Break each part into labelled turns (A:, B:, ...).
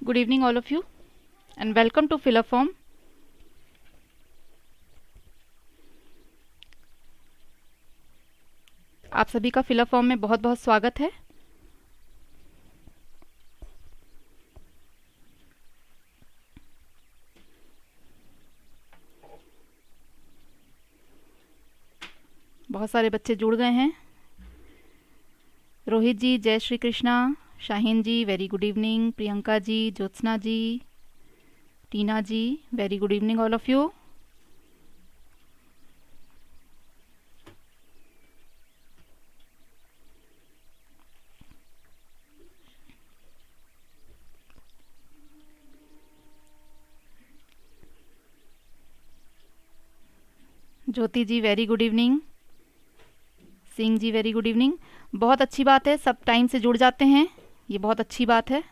A: Good evening all of you and welcome to Fill a Form. आप सभी का fill a form में बहुत बहुत स्वागत है। बहुत सारे बच्चे जुड़ गए हैं। रोहित जी जय Shri Krishna, Shaheen ji very good evening, Priyanka ji, Jyotsna ji, Tina ji very good evening all of you. Jyoti ji very good evening, Singh ji very good evening. बहुत अच्छी बात है, सब टाइम से जुड़ जाते हैं, ये बहुत अच्छी बात है।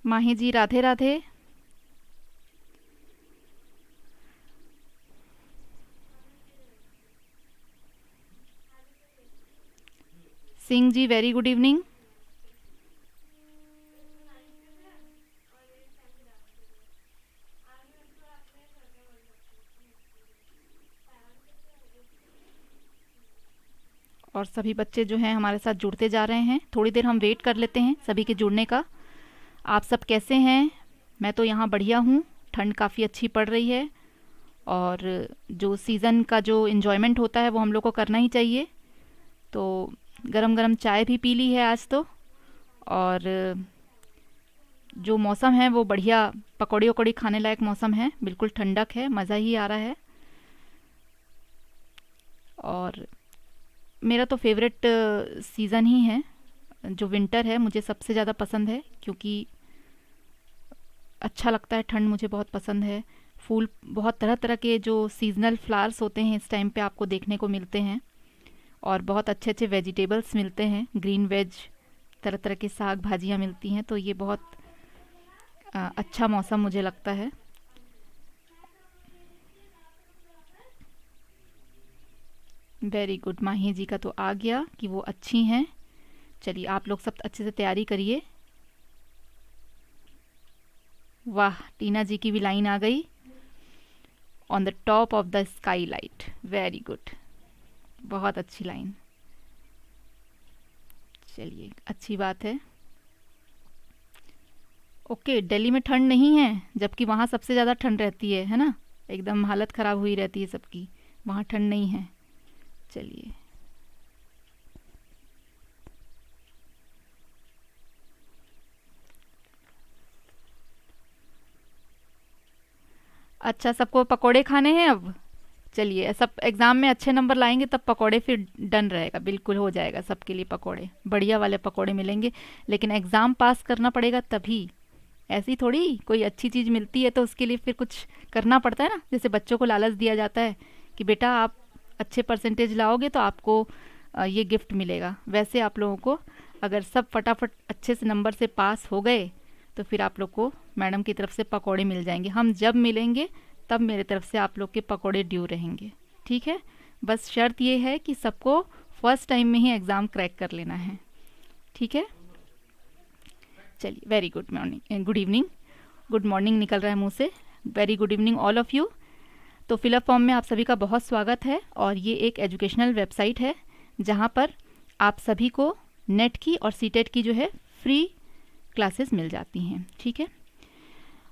A: माही जी Radhe Radhe. Singh ji very good evening. और सभी बच्चे जो हैं हमारे साथ जुड़ते जा रहे हैं। थोड़ी देर हम वेट कर लेते हैं सभी के जुड़ने का। आप सब कैसे हैं? मैं तो यहाँ बढ़िया हूँ, ठंड काफ़ी अच्छी पड़ रही है और जो सीज़न का जो इन्जॉयमेंट होता है वो हम लोग को करना ही चाहिए। तो गरम गरम चाय भी पी ली है आज तो, और जो मौसम है वो बढ़िया पकौड़ी वकौड़ी खाने लायक मौसम है, बिल्कुल ठंडक है, मज़ा ही आ रहा है। और मेरा तो फेवरेट सीज़न ही है जो विंटर है, मुझे सबसे ज़्यादा पसंद है क्योंकि अच्छा लगता है, ठंड मुझे बहुत पसंद है। फूल बहुत तरह तरह के जो सीजनल फ्लावर्स होते हैं इस टाइम पे आपको देखने को मिलते हैं, और बहुत अच्छे अच्छे वेजिटेबल्स मिलते हैं, ग्रीन वेज, तरह तरह के साग भाजियाँ मिलती हैं। तो ये बहुत अच्छा मौसम मुझे लगता है। वेरी गुड, माही जी का तो आ गया कि वो अच्छी हैं। चलिए आप लोग सब अच्छे से तैयारी करिए। वाह, टीना जी की भी लाइन आ गई, on the top of the sky light, very good, बहुत अच्छी लाइन। चलिए अच्छी बात है। ओके, दिल्ली में ठंड नहीं है जबकि वहाँ सबसे ज़्यादा ठंड रहती है ना? एकदम हालत ख़राब हुई रहती है सबकी, वहाँ ठंड नहीं है। चलिए अच्छा, सबको पकोड़े खाने हैं अब। चलिए सब एग्ज़ाम में अच्छे नंबर लाएंगे तब पकोड़े फिर डन रहेगा, बिल्कुल हो जाएगा सबके लिए, पकोड़े बढ़िया वाले पकोड़े मिलेंगे। लेकिन एग्ज़ाम पास करना पड़ेगा तभी, ऐसी थोड़ी कोई अच्छी चीज़ मिलती है तो उसके लिए फिर कुछ करना पड़ता है ना। जैसे बच्चों को लालच दिया जाता है कि बेटा आप अच्छे परसेंटेज लाओगे तो आपको ये गिफ्ट मिलेगा, वैसे आप लोगों को अगर सब फटाफट अच्छे से नंबर से पास हो गए तो फिर आप लोग को मैडम की तरफ से पकोड़े मिल जाएंगे। हम जब मिलेंगे तब मेरे तरफ से आप लोग के पकोड़े ड्यू रहेंगे, ठीक है? बस शर्त ये है कि सबको फर्स्ट टाइम में ही एग्ज़ाम क्रैक कर लेना है, ठीक है? चलिए very good morning, good evening, good morning निकल रहा है मुंह से। Very good evening all of you. तो फिलअप फॉर्म में आप सभी का बहुत स्वागत है, और ये एक एजुकेशनल वेबसाइट है जहाँ पर आप सभी को नेट की और सीटेट की जो है फ्री क्लासेस मिल जाती हैं, ठीक है?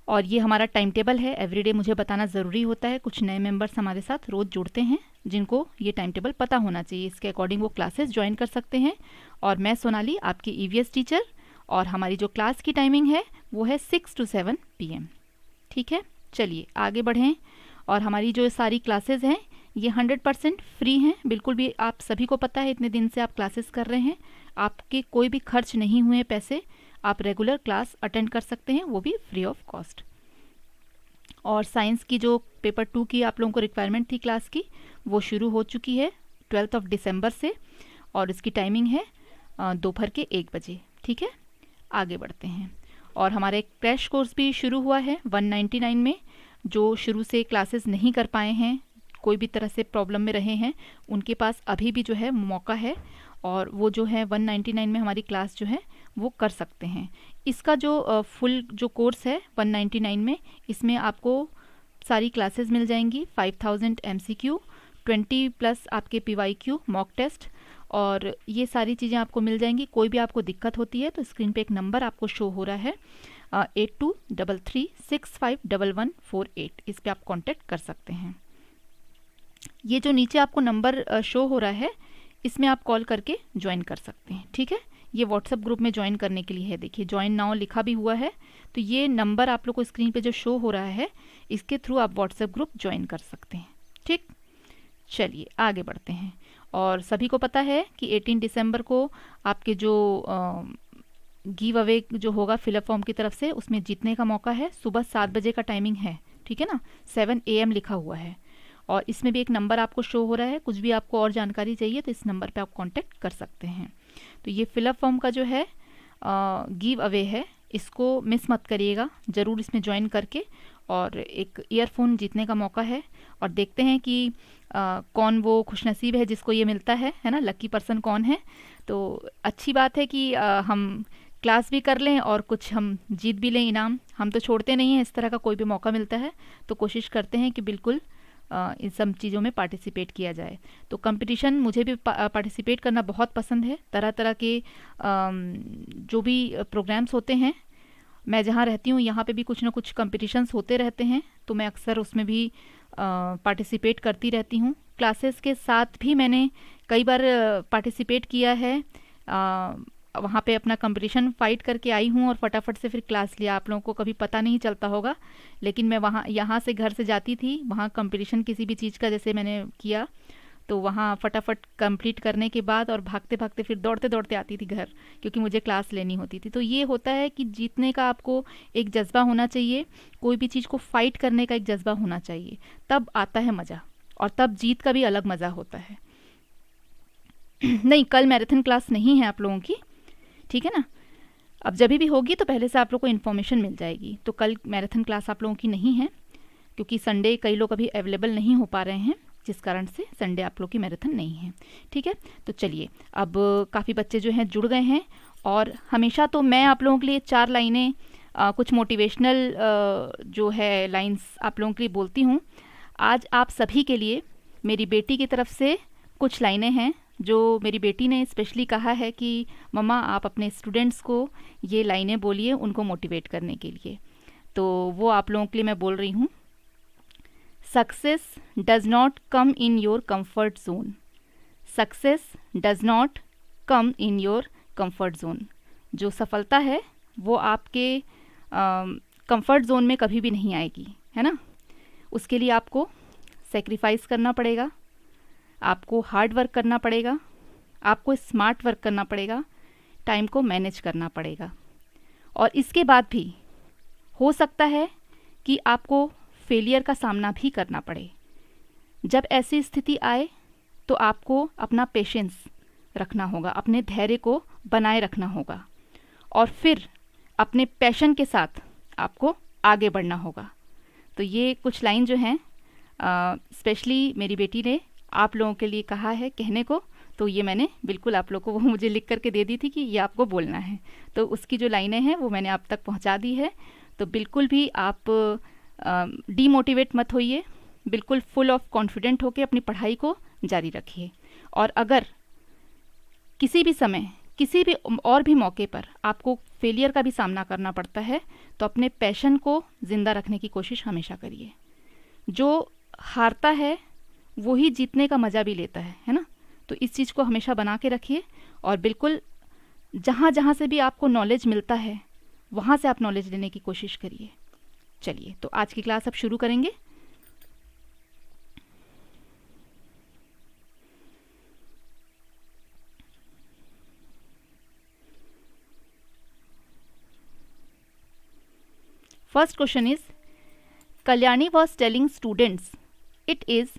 A: और ये हमारा टाइम टेबल है, एवरीडे मुझे बताना ज़रूरी होता है। कुछ नए मेंबर्स हमारे साथ रोज़ जुड़ते हैं जिनको ये टाइम टेबल पता होना चाहिए, इसके अकॉर्डिंग वो क्लासेस ज्वाइन कर सकते हैं। और मैं सोनाली आपकी ईवीएस टीचर, और हमारी जो क्लास की टाइमिंग है वो है 6 to 7 PM, ठीक है? चलिए आगे बढ़ें। और हमारी जो सारी क्लासेस हैं ये 100% फ्री हैं, बिल्कुल भी, आप सभी को पता है इतने दिन से आप क्लासेस कर रहे हैं, आपके कोई भी खर्च नहीं हुए पैसे, आप रेगुलर क्लास अटेंड कर सकते हैं, वो भी फ्री ऑफ कॉस्ट। और साइंस की जो पेपर 2 की आप लोगों को रिक्वायरमेंट थी क्लास की, वो शुरू हो चुकी है 12 से, और इसकी टाइमिंग है दोपहर के 1 बजे। ठीक है, आगे बढ़ते हैं। और हमारा एक क्रैश कोर्स भी शुरू हुआ है 199 में। जो शुरू से क्लासेस नहीं कर पाए हैं, कोई भी तरह से प्रॉब्लम में रहे हैं, उनके पास अभी भी जो है मौका है, और वो जो है 199 में हमारी क्लास जो है वो कर सकते हैं। इसका जो फुल जो कोर्स है 199 में, इसमें आपको सारी क्लासेस मिल जाएंगी, 5000 MCQ, 20+ आपके PYQ मॉक टेस्ट, और ये सारी चीज़ें आपको मिल जाएंगी। कोई भी आपको दिक्कत होती है तो स्क्रीन पे एक नंबर आपको शो हो रहा है 8233651148, इस पे आप कांटेक्ट कर सकते हैं। ये जो नीचे आपको नंबर शो हो रहा है, इसमें आप कॉल करके ज्वाइन कर सकते हैं। ठीक है, ये व्हाट्सएप ग्रुप में ज्वाइन करने के लिए है। देखिए ज्वाइन नाउ लिखा भी हुआ है, तो ये नंबर आप लोग को स्क्रीन पे जो शो हो रहा है, इसके थ्रू आप व्हाट्सएप ग्रुप ज्वाइन कर सकते हैं। ठीक, चलिए आगे बढ़ते हैं। और सभी को पता है कि 18 दिसंबर को आपके जो गिव अवे जो होगा फिलअप फॉर्म की तरफ से, उसमें जीतने का मौका है। सुबह 7 बजे का टाइमिंग है, ठीक है ना, 7 AM लिखा हुआ है, और इसमें भी एक नंबर आपको शो हो रहा है। कुछ भी आपको और जानकारी चाहिए तो इस नंबर पे आप कांटेक्ट कर सकते हैं। तो ये फिलअप फॉर्म का जो है गिव अवे है, इसको मिस मत करिएगा, ज़रूर इसमें ज्वाइन करके, और एक ईयरफोन जीतने का मौका है। और देखते हैं कि कौन वो खुशनसीब है जिसको ये मिलता है ना, लकी पर्सन कौन है। तो अच्छी बात है कि हम क्लास भी कर लें और कुछ हम जीत भी लें इनाम। हम तो छोड़ते नहीं हैं, इस तरह का कोई भी मौका मिलता है तो कोशिश करते हैं कि बिल्कुल इन सब चीज़ों में पार्टिसिपेट किया जाए। तो कंपटीशन मुझे भी पार्टिसिपेट करना बहुत पसंद है। तरह तरह के जो भी प्रोग्राम्स होते हैं, मैं जहाँ रहती हूँ यहाँ पे भी कुछ ना कुछ कंपटीशंस होते रहते हैं, तो मैं अक्सर उसमें भी पार्टिसिपेट करती रहती हूँ। क्लासेस के साथ भी मैंने कई बार पार्टिसिपेट किया है, वहाँ पे अपना कंपटीशन फाइट करके आई हूँ और फटाफट से फिर क्लास लिया। आप लोगों को कभी पता नहीं चलता होगा, लेकिन मैं यहाँ से घर से जाती थी, वहाँ कंपटीशन किसी भी चीज़ का जैसे मैंने किया, तो वहाँ फटाफट कंप्लीट करने के बाद और भागते भागते फिर दौड़ते दौड़ते आती थी घर, क्योंकि मुझे क्लास लेनी होती थी। तो ये होता है कि जीतने का आपको एक जज्बा होना चाहिए, कोई भी चीज़ को फाइट करने का एक जज्बा होना चाहिए, तब आता है मज़ा, और तब जीत का भी अलग मज़ा होता है। नहीं, कल मैराथन क्लास नहीं है आप लोगों की, ठीक है ना। अब जब भी होगी तो पहले से आप लोग को इन्फॉर्मेशन मिल जाएगी। तो कल मैराथन क्लास आप लोगों की नहीं है, क्योंकि संडे कई लोग अभी अवेलेबल नहीं हो पा रहे हैं, जिस कारण से संडे आप लोग की मैराथन नहीं है। ठीक है, तो चलिए, अब काफ़ी बच्चे जो हैं जुड़ गए हैं, और हमेशा तो मैं आप लोगों के लिए 4 लाइनें कुछ मोटिवेशनल जो है लाइंस आप लोगों के लिए बोलती हूँ। आज आप सभी के लिए मेरी बेटी की तरफ से कुछ लाइनें हैं, जो मेरी बेटी ने स्पेशली कहा है कि मम्मा आप अपने स्टूडेंट्स को ये लाइनें बोलिए उनको मोटिवेट करने के लिए। तो वो आप लोगों के लिए मैं बोल रही हूँ। Success does not come in your comfort zone. Success does not come in your comfort zone. जो सफलता है वो आपके कंफर्ट जोन में कभी भी नहीं आएगी, है ना। उसके लिए आपको सेक्रीफाइस करना पड़ेगा, आपको हार्ड वर्क करना पड़ेगा, आपको स्मार्ट वर्क करना पड़ेगा, टाइम को मैनेज करना पड़ेगा, और इसके बाद भी हो सकता है कि आपको फेलियर का सामना भी करना पड़े। जब ऐसी स्थिति आए तो आपको अपना पेशेंस रखना होगा, अपने धैर्य को बनाए रखना होगा, और फिर अपने पैशन के साथ आपको आगे बढ़ना होगा। तो ये कुछ लाइन जो हैं स्पेशली मेरी बेटी ने आप लोगों के लिए कहा है कहने को, तो ये मैंने बिल्कुल आप लोगों को, वो मुझे लिख करके दे दी थी कि ये आपको बोलना है, तो उसकी जो लाइनें हैं वो मैंने आप तक पहुंचा दी है। तो बिल्कुल भी आप डीमोटिवेट मत होइए, बिल्कुल फुल ऑफ कॉन्फिडेंट होकर अपनी पढ़ाई को जारी रखिए। और अगर किसी भी समय, किसी भी और भी मौके पर आपको फेलियर का भी सामना करना पड़ता है, तो अपने पैशन को ज़िंदा रखने की कोशिश हमेशा करिए। जो हारता है वही जीतने का मज़ा भी लेता है ना। तो इस चीज़ को हमेशा बना के रखिए, और बिल्कुल जहाँ जहाँ से भी आपको नॉलेज मिलता है वहाँ से आप नॉलेज लेने की कोशिश करिए। चलिए, तो आज की क्लास अब शुरू करेंगे। First question is, Kalyani was telling students it is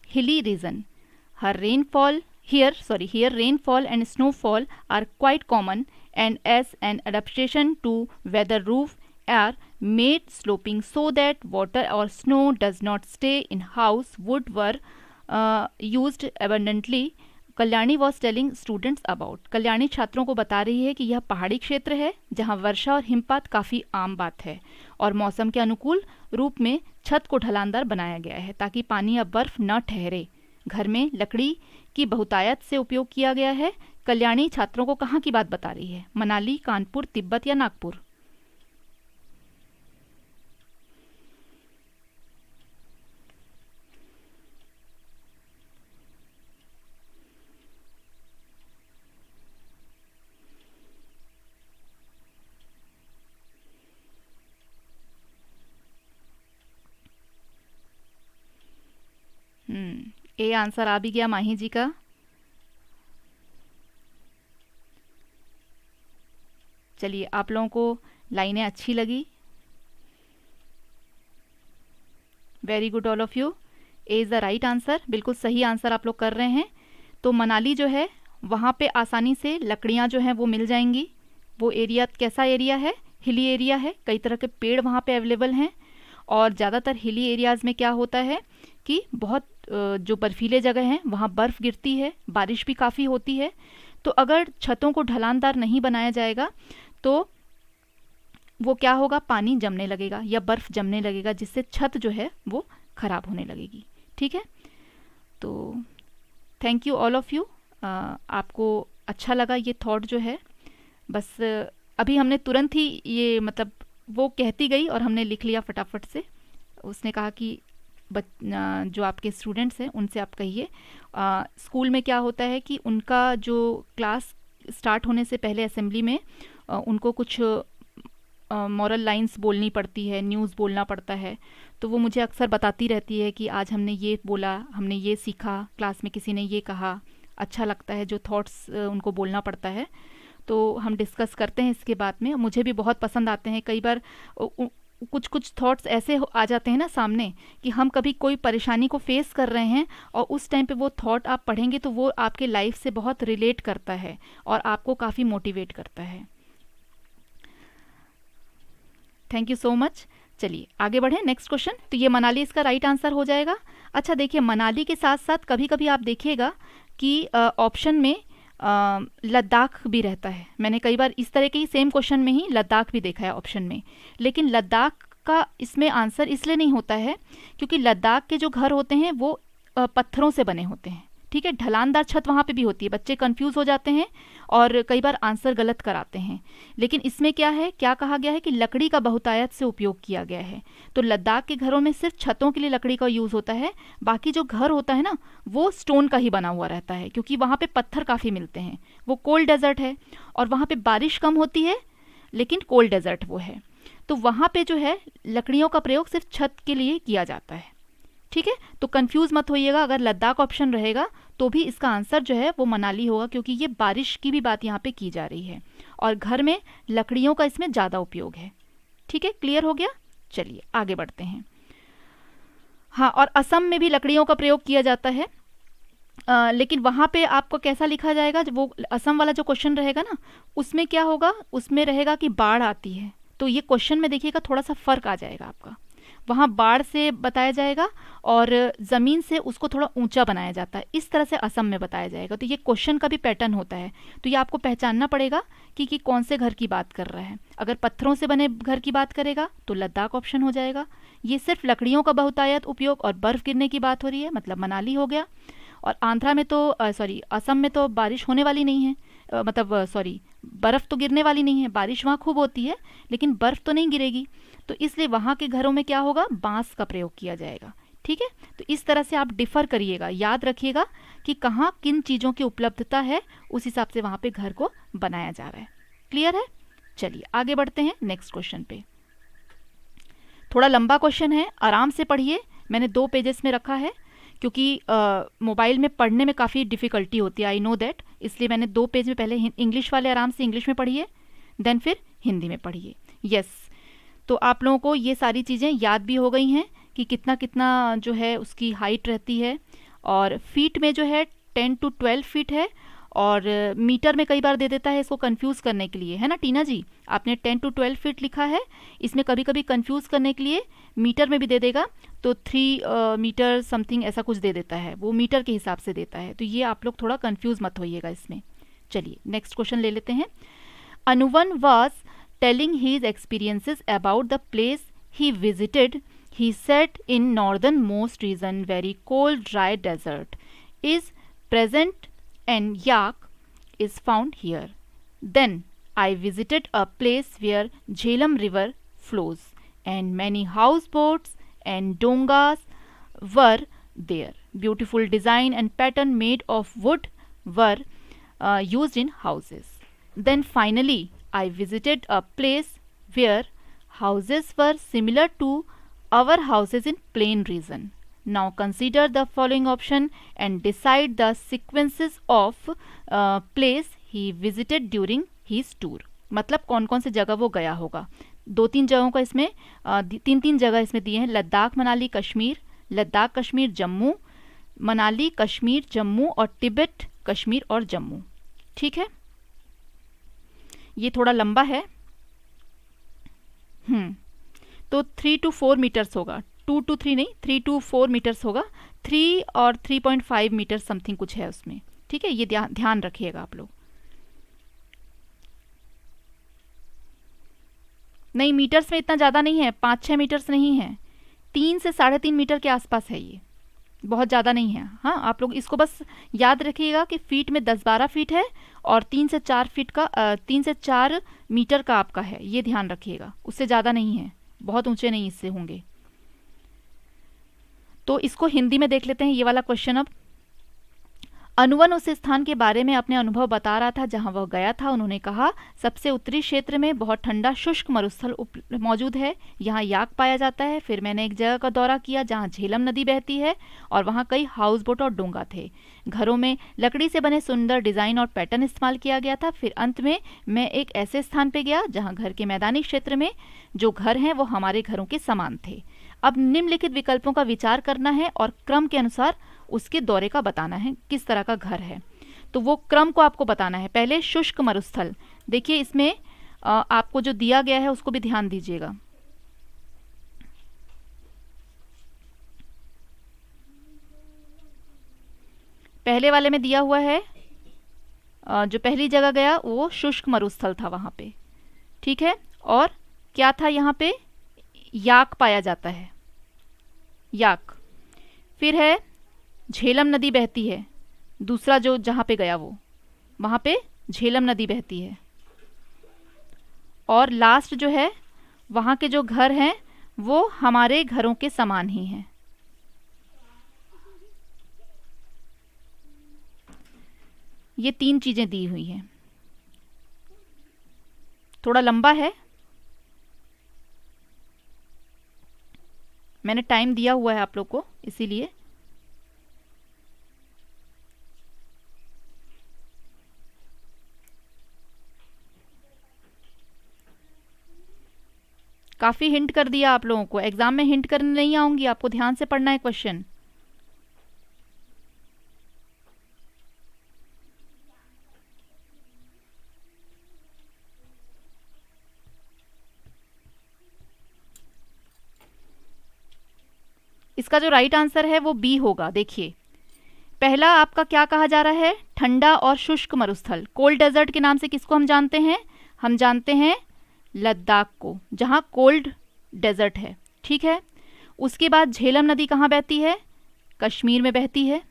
A: hilly region Here rainfall and snowfall are quite common, and as an adaptation to weather, roof are made sloping so that water or snow does not stay in house. Wood were used abundantly. Kalyani was telling students about, Kalyani छात्रों को बता रही है कि यह पहाड़ी क्षेत्र है जहाँ वर्षा और हिमपात काफ़ी आम बात है, और मौसम के अनुकूल रूप में छत को ढलानदार बनाया गया है ताकि पानी या बर्फ न ठहरे। घर में लकड़ी की बहुतायत से उपयोग किया गया है। कल्याणी छात्रों को कहाँ की बात बता रही है? मनाली, कानपुर, तिब्बत या नागपुर? ए आंसर आ भी गया माही जी का। चलिए, आप लोगों को लाइनें अच्छी लगी? Very good all of you. A is the right answer, बिल्कुल सही आंसर आप लोग कर रहे हैं। तो मनाली जो है वहाँ पे आसानी से लकड़ियाँ जो हैं वो मिल जाएंगी। वो एरिया कैसा एरिया है? हिली एरिया है, कई तरह के पेड़ वहाँ पे अवेलेबल हैं, और ज़्यादातर हिली एरियाज़ में क्या होता है कि बहुत जो बर्फीले जगह हैं वहाँ बर्फ़ गिरती है, बारिश भी काफ़ी होती है। तो अगर छतों को ढलानदार नहीं बनाया जाएगा तो वो क्या होगा? पानी जमने लगेगा या बर्फ़ जमने लगेगा, जिससे छत जो है वो ख़राब होने लगेगी। ठीक है, तो thank you all of you. आपको अच्छा लगा ये थॉट जो है? बस अभी हमने तुरंत ही ये मतलब वो कहती गई और हमने लिख लिया फटाफट से। उसने कहा कि जो आपके स्टूडेंट्स हैं उनसे आप कहिए। स्कूल में क्या होता है कि उनका जो क्लास स्टार्ट होने से पहले असेंबली में उनको कुछ मॉरल लाइंस बोलनी पड़ती है, न्यूज़ बोलना पड़ता है। तो वो मुझे अक्सर बताती रहती है कि आज हमने ये बोला, हमने ये सीखा, क्लास में किसी ने ये कहा। अच्छा लगता है जो थॉट्स उनको बोलना पड़ता है, तो हम डिस्कस करते हैं इसके बाद में। मुझे भी बहुत पसंद आते हैं। कई बार कुछ कुछ थॉट्स ऐसे आ जाते हैं ना सामने कि हम कभी कोई परेशानी को फेस कर रहे हैं और उस टाइम पे वो थॉट आप पढ़ेंगे तो वो आपके लाइफ से बहुत रिलेट करता है और आपको काफ़ी मोटिवेट करता है। Thank you so much. चलिए आगे बढ़ें, नेक्स्ट क्वेश्चन। तो ये मनाली इसका राइट आंसर हो जाएगा। अच्छा देखिए, मनाली के साथ साथ कभी कभी आप देखिएगा कि ऑप्शन में लद्दाख भी रहता है। मैंने कई बार इस तरह के ही सेम क्वेश्चन में ही लद्दाख भी देखा है ऑप्शन में, लेकिन लद्दाख का इसमें आंसर इसलिए नहीं होता है क्योंकि लद्दाख के जो घर होते हैं वो पत्थरों से बने होते हैं। ठीक है, ढलानदार छत वहाँ पे भी होती है। बच्चे कंफ्यूज हो जाते हैं और कई बार आंसर गलत कराते हैं, लेकिन इसमें क्या है, क्या कहा गया है कि लकड़ी का बहुतायत से उपयोग किया गया है। तो लद्दाख के घरों में सिर्फ छतों के लिए लकड़ी का यूज़ होता है, बाकी जो घर होता है ना वो स्टोन का ही बना हुआ रहता है, क्योंकि वहाँ पे पत्थर काफ़ी मिलते हैं। वो कोल्ड डेजर्ट है और वहाँ पे बारिश कम होती है, लेकिन कोल्ड डेजर्ट वो है। तो वहाँ पे जो है लकड़ियों का प्रयोग सिर्फ छत के लिए किया जाता है। ठीक है, तो कंफ्यूज मत होइएगा, अगर लद्दाख ऑप्शन रहेगा तो भी इसका आंसर जो है वो मनाली होगा, क्योंकि ये बारिश की भी बात यहाँ पे की जा रही है और घर में लकड़ियों का इसमें ज़्यादा उपयोग है। ठीक है, क्लियर हो गया? चलिए आगे बढ़ते हैं। हाँ, और असम में भी लकड़ियों का प्रयोग किया जाता है, लेकिन वहाँ पे आपको कैसा लिखा जाएगा? वो असम वाला जो क्वेश्चन रहेगा ना, उसमें क्या होगा, उसमें रहेगा कि बाढ़ आती है। तो ये क्वेश्चन में देखिएगा थोड़ा सा फ़र्क आ जाएगा आपका। वहाँ बाढ़ से बताया जाएगा और ज़मीन से उसको थोड़ा ऊंचा बनाया जाता है, इस तरह से असम में बताया जाएगा। तो ये क्वेश्चन का भी पैटर्न होता है, तो ये आपको पहचानना पड़ेगा कि कौन से घर की बात कर रहा है। अगर पत्थरों से बने घर की बात करेगा तो लद्दाख ऑप्शन हो जाएगा। ये सिर्फ लकड़ियों का बहुतायत उपयोग और बर्फ़ गिरने की बात हो रही है, मतलब मनाली हो गया। और आंध्रा में तो असम में तो बारिश होने वाली नहीं है, बर्फ़ तो गिरने वाली नहीं है। बारिश वहाँ खूब होती है लेकिन बर्फ़ तो नहीं गिरेगी, तो इसलिए वहाँ के घरों में क्या होगा, बांस का प्रयोग किया जाएगा। ठीक है, तो इस तरह से आप डिफ़र करिएगा, याद रखिएगा कि कहाँ किन चीज़ों की उपलब्धता है, उस हिसाब से वहाँ पे घर को बनाया जा रहा है। क्लियर है? चलिए आगे बढ़ते हैं नेक्स्ट क्वेश्चन पे। थोड़ा लंबा क्वेश्चन है, आराम से पढ़िए। मैंने 2 पेजेस में रखा है क्योंकि मोबाइल में पढ़ने में काफ़ी डिफ़िकल्टी होती है, आई नो दैट, इसलिए मैंने 2 पेज में पहले इंग्लिश वाले आराम से इंग्लिश में पढ़िए, देन फिर हिंदी में पढ़िए। यस, तो आप लोगों को ये सारी चीज़ें याद भी हो गई हैं कि कितना कितना जो है उसकी हाइट रहती है, और फीट में जो है 10 to 12 फीट है, और मीटर में कई बार दे देता है इसको कंफ्यूज करने के लिए, है ना टीना जी? आपने 10 to 12 फीट लिखा है, इसमें कभी कभी कंफ्यूज करने के लिए मीटर में भी दे देगा, तो 3 मीटर समथिंग ऐसा कुछ दे देता है, वो मीटर के हिसाब से देता है, तो ये आप लोग थोड़ा कंफ्यूज मत होइएगा इसमें। चलिए नेक्स्ट क्वेश्चन ले लेते हैं। Anuvan was telling his experiences about the place he visited. He said in northernmost region very cold dry desert is present and yak is found here. Then I visited a place where Jhelum river flows and many houseboats and dongas were there. Beautiful design and pattern made of wood were used in houses. Then finally I visited a place where houses were similar to our houses in plain region. Now consider the following option and decide the sequences of place he visited during his tour. मतलब कौन कौन सी जगह वो गया होगा। 2-3 जगहों का इसमें 3 जगह इसमें दिए हैं, लद्दाख मनाली कश्मीर, लद्दाख कश्मीर जम्मू, मनाली कश्मीर जम्मू और तिब्बत कश्मीर और जम्मू। ठीक है, ये थोड़ा लंबा है। तो 3 to 4 मीटर्स होगा, 2 to 3 नहीं, 3 to 4 मीटर्स होगा, 3 और 3.5 मीटर समथिंग कुछ है उसमें। ठीक है, ये ध्यान रखिएगा आप लोग। नहीं, मीटर्स में इतना ज़्यादा नहीं है, 5-6 मीटर्स नहीं है, 3 से 3.5 मीटर के आसपास है, ये बहुत ज़्यादा नहीं है। हाँ, आप लोग इसको बस याद रखिएगा कि फीट में 10-12 फीट है और 3 से 4 फीट का 3 से 4 मीटर का आपका है, ये ध्यान रखिएगा, उससे ज़्यादा नहीं है, बहुत ऊंचे नहीं इससे होंगे। तो इसको हिंदी में देख लेते हैं ये वाला क्वेश्चन अब। अनुवन उस स्थान के बारे में अपने अनुभव बता रहा था जहां वह गया था। उन्होंने कहा सबसे उत्तरी क्षेत्र में बहुत ठंडा शुष्क मरुस्थल मौजूद है, यहाँ याक पाया जाता है। फिर मैंने एक जगह का दौरा किया जहाँ झेलम नदी बहती है और वहाँ कई हाउस बोट और डोंगा थे। घरों में लकड़ी से बने सुंदर डिज़ाइन और पैटर्न इस्तेमाल किया गया था। फिर अंत में मैं एक ऐसे स्थान पर गया जहाँ घर के मैदानी क्षेत्र में जो घर हैं वो हमारे घरों के समान थे। अब निम्नलिखित विकल्पों का विचार करना है और क्रम के अनुसार उसके दौरे का बताना है, किस तरह का घर है, तो वो क्रम को आपको बताना है। पहले शुष्क मरुस्थल, देखिए इसमें आपको जो दिया गया है उसको भी ध्यान दीजिएगा। पहले वाले में दिया हुआ है जो पहली जगह गया वो शुष्क मरुस्थल था वहाँ पे, ठीक है। और क्या था यहाँ पे, याक पाया जाता है, याक। फिर है झेलम नदी बहती है, दूसरा जो जहाँ पे गया वो वहाँ पे झेलम नदी बहती है। और लास्ट जो है वहाँ के जो घर हैं वो हमारे घरों के समान ही हैं। ये 3 चीज़ें दी हुई हैं, थोड़ा लंबा है, मैंने टाइम दिया हुआ है आप लोग को इसीलिए। काफ़ी हिंट कर दिया आप लोगों को, एग्जाम में हिंट करने नहीं आऊंगी, आपको ध्यान से पढ़ना है क्वेश्चन। इसका जो राइट आंसर है वो बी होगा। देखिए पहला आपका क्या कहा जा रहा है, ठंडा और शुष्क मरुस्थल। कोल्ड डेजर्ट के नाम से किसको हम जानते हैं, हम जानते हैं लद्दाख को, जहाँ कोल्ड डेजर्ट है, ठीक है। उसके बाद झेलम नदी कहाँ बहती है, कश्मीर में बहती है।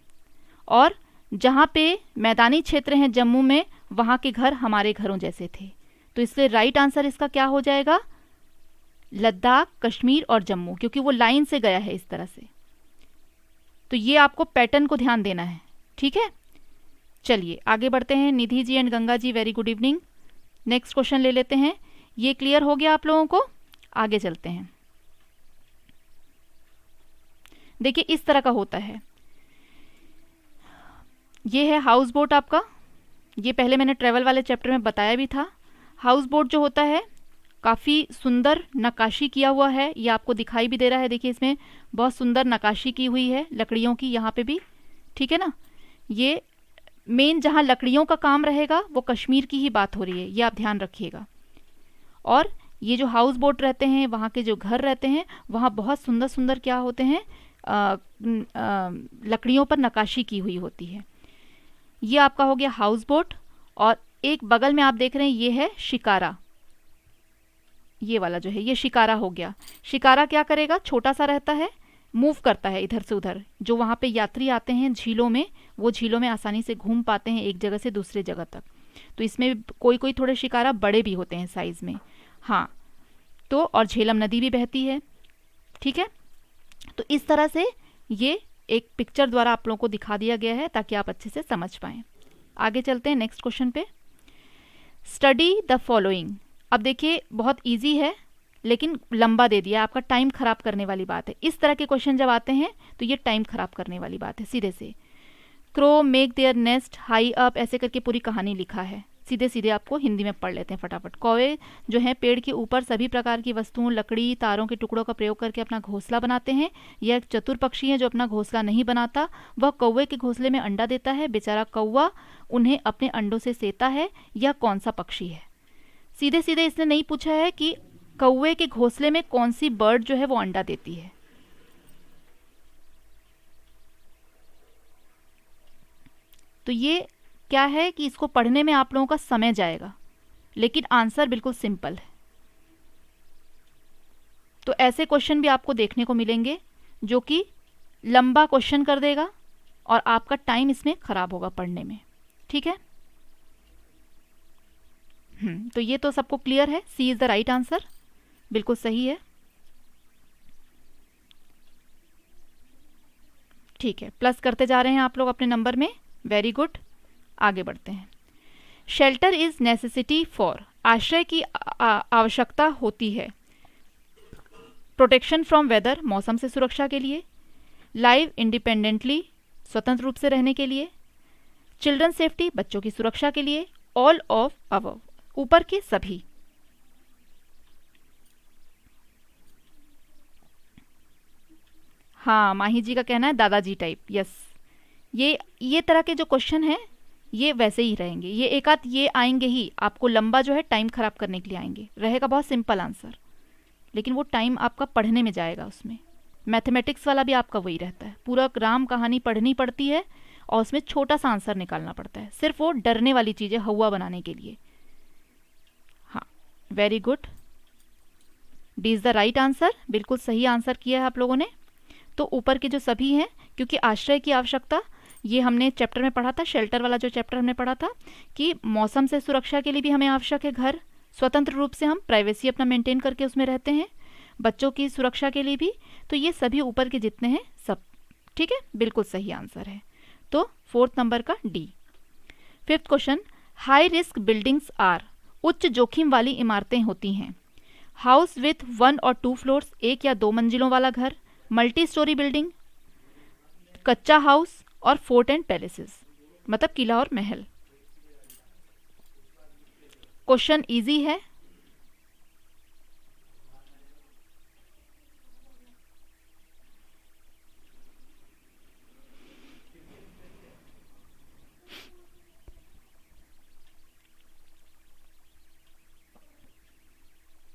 A: और जहाँ पे मैदानी क्षेत्र हैं जम्मू में, वहाँ के घर हमारे घरों जैसे थे। तो इसलिए राइट आंसर इसका क्या हो जाएगा, लद्दाख, कश्मीर और जम्मू, क्योंकि वो लाइन से गया है इस तरह से। तो ये आपको पैटर्न को ध्यान देना है, ठीक है। चलिए आगे बढ़ते हैं। Nidhi ji and Ganga ji very good evening. Next question ले लेते हैं। ये क्लियर हो गया आप लोगों को, आगे चलते हैं। देखिए इस तरह का होता है, ये है हाउस बोट आपका, ये पहले मैंने ट्रेवल वाले चैप्टर में बताया भी था। हाउस बोट जो होता है काफ़ी सुंदर नक्काशी किया हुआ है, ये आपको दिखाई भी दे रहा है। देखिए इसमें बहुत सुंदर नक्काशी की हुई है लकड़ियों की, यहाँ पे भी, ठीक है ना। ये मेन जहाँ लकड़ियों का काम रहेगा वो कश्मीर की ही बात हो रही है, ये आप ध्यान रखिएगा। और ये जो हाउस बोट रहते हैं, वहाँ के जो घर रहते हैं, वहाँ बहुत सुंदर सुंदर क्या होते हैं, लकड़ियों पर नक्काशी की हुई होती है। ये आपका हो गया हाउस बोट। और एक बगल में आप देख रहे हैं ये है शिकारा, ये वाला जो है ये शिकारा हो गया। शिकारा क्या करेगा, छोटा सा रहता है, मूव करता है इधर से उधर। जो वहाँ पे यात्री आते हैं झीलों में, वो झीलों में आसानी से घूम पाते हैं एक जगह से दूसरे जगह तक। तो इसमें कोई कोई थोड़े शिकारा बड़े भी होते हैं साइज में। हाँ, तो और झेलम नदी भी बहती है, ठीक है। तो इस तरह से ये एक पिक्चर द्वारा आप लोगों को दिखा दिया गया है ताकि आप अच्छे से समझ पाएँ। आगे चलते हैं नेक्स्ट क्वेश्चन पे। Study the following. अब देखिए बहुत इजी है लेकिन लंबा दे दिया, आपका टाइम खराब करने वाली बात है। इस तरह के क्वेश्चन जब आते हैं तो ये टाइम खराब करने वाली बात है सीधे से। Crow make their nest high up, ऐसे करके पूरी कहानी लिखा है। सीधे सीधे आपको हिंदी में पढ़ लेते हैं फटाफट। कौवे जो हैं पेड़ के ऊपर सभी प्रकार की वस्तुओं, लकड़ी, तारों के टुकड़ों का प्रयोग करके अपना घोंसला बनाते हैं। यह एक चतुर पक्षी है जो अपना घोंसला नहीं बनाता। वह कौवे के घोंसले में अंडा देता है। बेचारा कौवा उन्हें अपने अंडों से सेता है। यह कौन सा पक्षी है? सीधे सीधे इसने नहीं पूछा है कि कौवे के घोंसले में कौन सी बर्ड जो है वो अंडा देती है। तो ये क्या है कि इसको पढ़ने में आप लोगों का समय जाएगा, लेकिन आंसर बिल्कुल सिंपल है। तो ऐसे क्वेश्चन भी आपको देखने को मिलेंगे जो कि लंबा क्वेश्चन कर देगा और आपका टाइम इसमें खराब होगा पढ़ने में, ठीक है। तो ये तो सबको क्लियर है, सी इज द राइट आंसर, बिल्कुल सही है, ठीक है। प्लस करते जा रहे हैं आप लोग अपने नंबर में, वेरी गुड। आगे बढ़ते हैं। शेल्टर इज नेसेसिटी फॉर, आश्रय की आवश्यकता होती है। प्रोटेक्शन फ्रॉम वेदर, मौसम से सुरक्षा के लिए। लाइव इंडिपेंडेंटली, स्वतंत्र रूप से रहने के लिए। चिल्ड्रन सेफ्टी, बच्चों की सुरक्षा के लिए। ऑल ऑफ अबव, ऊपर के सभी। हाँ, माही जी का कहना है दादाजी टाइप, यस। ये तरह के जो क्वेश्चन हैं ये वैसे ही रहेंगे। ये एक आध ये आएंगे ही, आपको लंबा जो है टाइम खराब करने के लिए आएंगे। रहेगा बहुत सिंपल आंसर, लेकिन वो टाइम आपका पढ़ने में जाएगा उसमें। मैथमेटिक्स वाला भी आपका वही रहता है, पूरा राम कहानी पढ़नी पड़ती है और उसमें छोटा सा आंसर निकालना पड़ता है, सिर्फ वो डरने वाली चीज़ है हवा बनाने के लिए। हाँ, very good, D is the right answer, बिल्कुल सही आंसर किया है आप लोगों ने। तो ऊपर के जो सभी हैं, क्योंकि आश्रय की आवश्यकता, ये हमने चैप्टर में पढ़ा था, शेल्टर वाला जो चैप्टर हमने पढ़ा था कि मौसम से सुरक्षा के लिए भी हमें आवश्यक है घर। स्वतंत्र रूप से हम प्राइवेसी अपना मेंटेन करके उसमें रहते हैं, बच्चों की सुरक्षा के लिए भी। तो ये सभी ऊपर के जितने हैं सब, ठीक है, बिल्कुल सही आंसर है। तो 4th नंबर का D. 5th question, high risk buildings are, उच्च जोखिम वाली इमारतें होती हैं। हाउस विथ 1 और 2 फ्लोर्स, 1 या 2 मंजिलों वाला घर। मल्टी स्टोरी बिल्डिंग, कच्चा हाउस और फोर्ट एंड पैलेसेस, मतलब किला और महल। क्वेश्चन इजी है,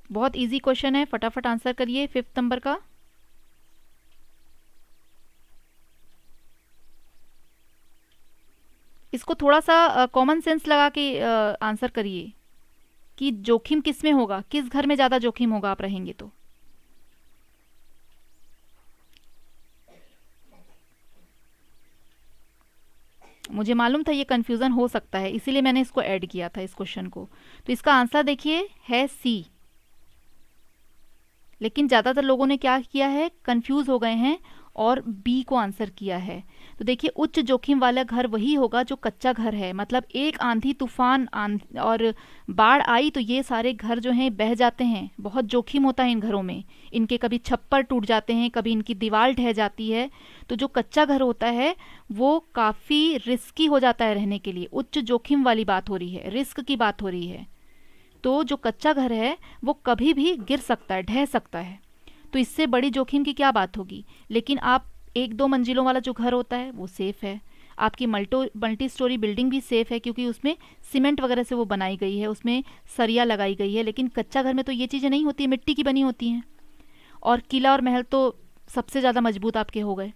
A: बहुत इजी क्वेश्चन है, फटाफट आंसर करिए 5th नंबर का। इसको थोड़ा सा कॉमन सेंस लगा के आंसर करिए कि जोखिम किस में होगा, किस घर में ज़्यादा जोखिम होगा आप रहेंगे तो। मुझे मालूम था ये कंफ्यूजन हो सकता है, इसीलिए मैंने इसको ऐड किया था इस क्वेश्चन को। तो इसका आंसर देखिए है सी, लेकिन ज़्यादातर लोगों ने क्या किया है, कंफ्यूज हो गए हैं और बी को आंसर किया है। तो देखिए उच्च जोखिम वाला घर वही होगा जो कच्चा घर है, मतलब एक आंधी तूफान और बाढ़ आई तो ये सारे घर जो हैं बह जाते हैं। बहुत जोखिम होता है इन घरों में, इनके कभी छप्पर टूट जाते हैं, कभी इनकी दीवार ढह जाती है। तो जो कच्चा घर होता है वो काफ़ी रिस्की हो जाता है रहने के लिए, उच्च जोखिम वाली बात हो रही है, रिस्क की बात हो रही है। तो जो कच्चा घर है वो कभी भी गिर सकता है, ढह सकता है। तो इससे बड़ी जोखिम की क्या बात होगी। लेकिन आप 1-2 मंजिलों वाला जो घर होता है वो सेफ है। आपकी मल्टी स्टोरी बिल्डिंग भी सेफ़ है क्योंकि उसमें सीमेंट वगैरह से वो बनाई गई है, उसमें सरिया लगाई गई है। लेकिन कच्चा घर में तो ये चीज़ें नहीं होती है, मिट्टी की बनी होती हैं। और किला और महल तो सबसे ज़्यादा मजबूत आपके हो गए।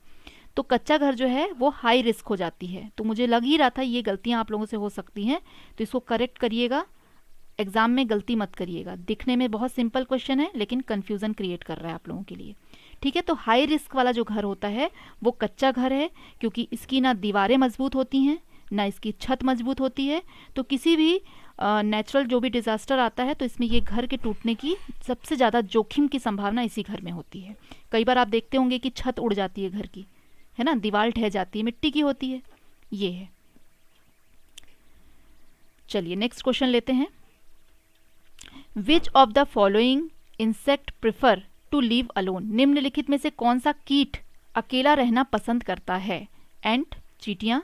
A: तो कच्चा घर जो है वो हाई रिस्क हो जाती है। तो मुझे लग ही रहा था ये गलतियाँ आप लोगों से हो सकती हैं, तो इसको करेक्ट करिएगा, एग्जाम में गलती मत करिएगा। दिखने में बहुत सिंपल क्वेश्चन है लेकिन कन्फ्यूज़न क्रिएट कर रहा है आप लोगों के लिए। ठीक है, तो हाई रिस्क वाला जो घर होता है वो कच्चा घर है, क्योंकि इसकी ना दीवारें मजबूत होती हैं ना इसकी छत मजबूत होती है। तो किसी भी नेचुरल जो भी डिज़ास्टर आता है तो इसमें ये घर के टूटने की सबसे ज़्यादा जोखिम की संभावना इसी घर में होती है। कई बार आप देखते होंगे कि छत उड़ जाती है घर की, है ना, दीवार ढह जाती है, मिट्टी की होती है, ये है। चलिए नेक्स्ट क्वेश्चन लेते हैं। Which of the following insect prefer to live alone? निम्नलिखित में से कौन सा कीट अकेला रहना पसंद करता है? एंट चींटियां,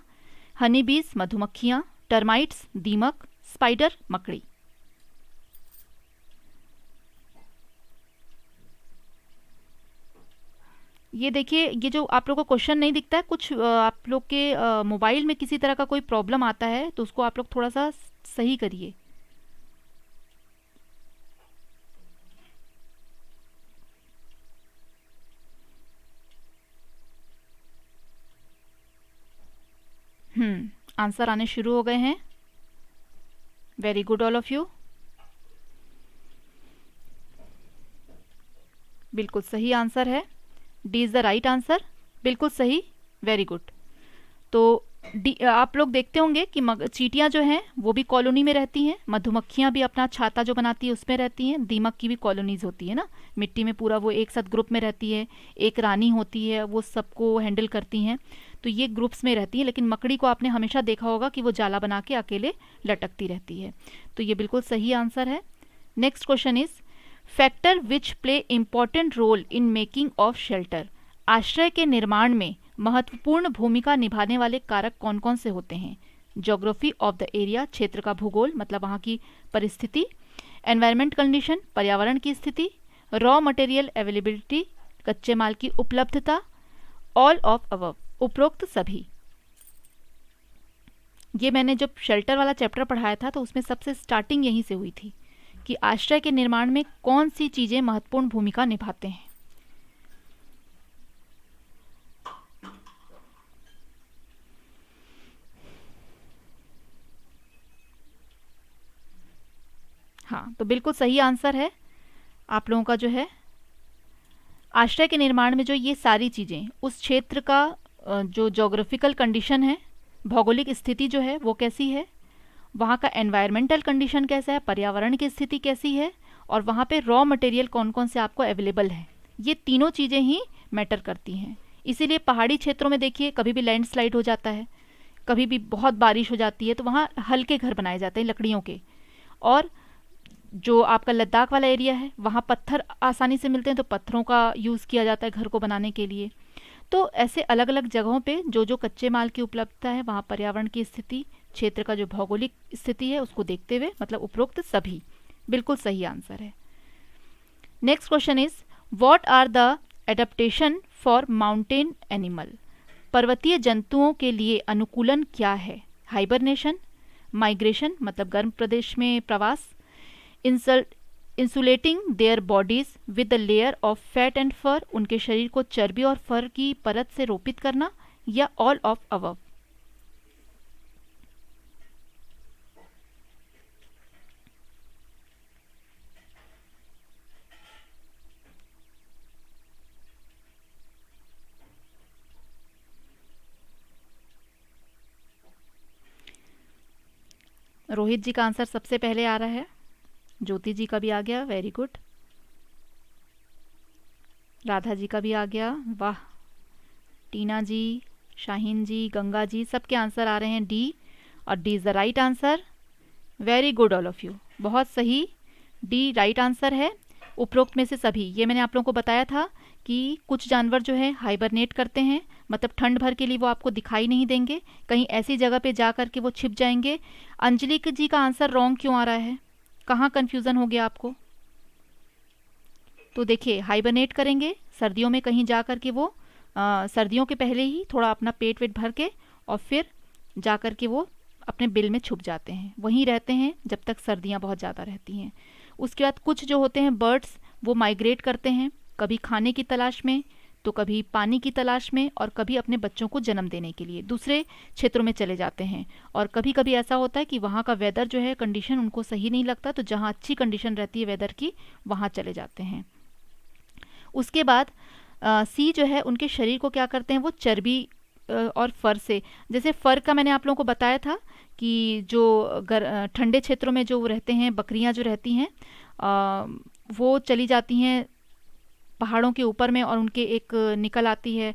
A: हनी बीज मधुमक्खियां, टर्माइट्स दीमक, स्पाइडर मकड़ी। ये देखिए, ये जो आप लोग को क्वेश्चन नहीं दिखता है, कुछ आप लोग के मोबाइल में किसी तरह का कोई प्रॉब्लम आता है तो उसको आप लोग थोड़ा सा सही करिए। आंसर आने शुरू हो गए हैं। Very good all of you. बिल्कुल सही आंसर है, D is the right answer, बिल्कुल सही, वेरी गुड। तो डी आप लोग देखते होंगे कि चींटियां जो हैं वो भी कॉलोनी में रहती हैं, मधुमक्खियां भी अपना छाता जो बनाती है उसमें रहती हैं, दीमक की भी कॉलोनीज होती है ना, मिट्टी में पूरा वो एक साथ ग्रुप में रहती है, एक रानी होती है वो सबको हैंडल करती हैं, तो ये ग्रुप्स में रहती है। लेकिन मकड़ी को आपने हमेशा देखा होगा कि वो जाला बना के अकेले लटकती रहती है। तो ये बिल्कुल सही आंसर है। Next question is factor which play important role in making of shelter? आश्रय के निर्माण में महत्वपूर्ण भूमिका निभाने वाले कारक कौन कौन से होते हैं? ज्योग्राफी ऑफ द एरिया, क्षेत्र का भूगोल मतलब वहाँ की परिस्थिति, एनवायरमेंट कंडीशन, पर्यावरण की स्थिति, रॉ मटेरियल अवेलेबिलिटी, कच्चे माल की उपलब्धता, ऑल ऑफ अबव, उपरोक्त सभी। ये मैंने जब शेल्टर वाला चैप्टर पढ़ाया था तो उसमें सबसे स्टार्टिंग यहीं से हुई थी कि आश्रय के निर्माण में कौन सी चीजें महत्वपूर्ण भूमिका निभाते हैं। हाँ, तो बिल्कुल सही आंसर है आप लोगों का जो है, आश्रय के निर्माण में जो ये सारी चीज़ें उस क्षेत्र का जो जोग्राफिकल कंडीशन है, भौगोलिक स्थिति जो है वो कैसी है, वहाँ का एनवायरमेंटल कंडीशन कैसा है, पर्यावरण की स्थिति कैसी है, और वहाँ पे रॉ मटेरियल कौन कौन से आपको अवेलेबल है, ये तीनों चीज़ें ही मैटर करती हैं। इसीलिए पहाड़ी क्षेत्रों में देखिए कभी भी लैंडस्लाइड हो जाता है, कभी भी बहुत बारिश हो जाती है, तो वहाँ हल्के घर बनाए जाते हैं लकड़ियों के। और जो आपका लद्दाख वाला एरिया है वहाँ पत्थर आसानी से मिलते हैं तो पत्थरों का यूज़ किया जाता है घर को बनाने के लिए। तो ऐसे अलग अलग जगहों पे जो जो कच्चे माल की उपलब्धता है, वहाँ पर्यावरण की स्थिति, क्षेत्र का जो भौगोलिक स्थिति है उसको देखते हुए, मतलब उपरोक्त सभी, बिल्कुल सही आंसर है। Next question is what are the adaptation for mountain animal? पर्वतीय जंतुओं के लिए अनुकूलन क्या है? हाइबरनेशन, माइग्रेशन मतलब गर्म प्रदेश में प्रवास, insulating their bodies with the layer of fat and fur, उनके शरीर को चर्बी और फर की परत से रोपित करना, या ऑल ऑफ अबव। रोहित जी का आंसर सबसे पहले आ रहा है, ज्योति जी का भी आ गया, वेरी गुड, राधा जी का भी आ गया, वाह, टीना जी, शाहीन जी, गंगा जी, सबके आंसर आ रहे हैं डी, और D is the right answer, very good all of you, बहुत सही, डी राइट आंसर है। उपरोक्त में से सभी, ये मैंने आप लोगों को बताया था कि कुछ जानवर जो है हाइबरनेट करते हैं, मतलब ठंड भर के लिए वो आपको दिखाई नहीं देंगे, कहीं ऐसी जगह पे जा कर के वो छिप जाएंगे। अंजलि जी का आंसर रॉन्ग क्यों आ रहा है? कहाँ कन्फ्यूज़न हो गया आपको? तो देखिए, हाइबरनेट करेंगे सर्दियों में, कहीं जा कर के वो सर्दियों के पहले ही थोड़ा अपना पेट वेट भर के और फिर जा कर के वो अपने बिल में छुप जाते हैं, वहीं रहते हैं जब तक सर्दियाँ बहुत ज़्यादा रहती हैं। उसके बाद कुछ जो होते हैं बर्ड्स, वो माइग्रेट करते हैं, कभी खाने की तलाश में, तो कभी पानी की तलाश में, और कभी अपने बच्चों को जन्म देने के लिए दूसरे क्षेत्रों में चले जाते हैं। और कभी कभी ऐसा होता है कि वहाँ का वेदर जो है, कंडीशन उनको सही नहीं लगता, तो जहाँ अच्छी कंडीशन रहती है वेदर की, वहाँ चले जाते हैं। उसके बाद सी जो है, उनके शरीर को क्या करते हैं, वो चर्बी और फर से, जैसे फर का मैंने आप लोगों को बताया था कि जो ठंडे क्षेत्रों में जो रहते हैं, बकरियां जो रहती हैं, वो चली जाती हैं पहाड़ों के ऊपर में, और उनके एक निकल आती है,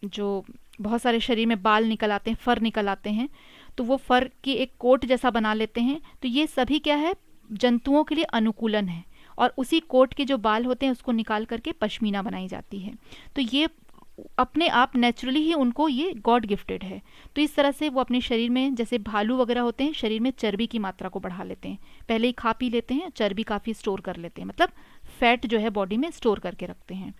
A: जो बहुत सारे शरीर में बाल निकल आते हैं, फर निकल आते हैं, तो वो फर की एक कोट जैसा बना लेते हैं। तो ये सभी क्या है, जंतुओं के लिए अनुकूलन है, और उसी कोट के जो बाल होते हैं उसको निकाल करके पश्मीना बनाई जाती है। तो ये अपने आप नेचुरली ही उनको ये गॉड गिफ्टेड है। तो इस तरह से वो अपने शरीर में, जैसे भालू वगैरह होते हैं, शरीर में चर्बी की मात्रा को बढ़ा लेते हैं, पहले ही खा पी लेते हैं, चर्बी काफ़ी स्टोर कर लेते हैं, मतलब फैट जो है बॉडी में स्टोर करके रखते हैं।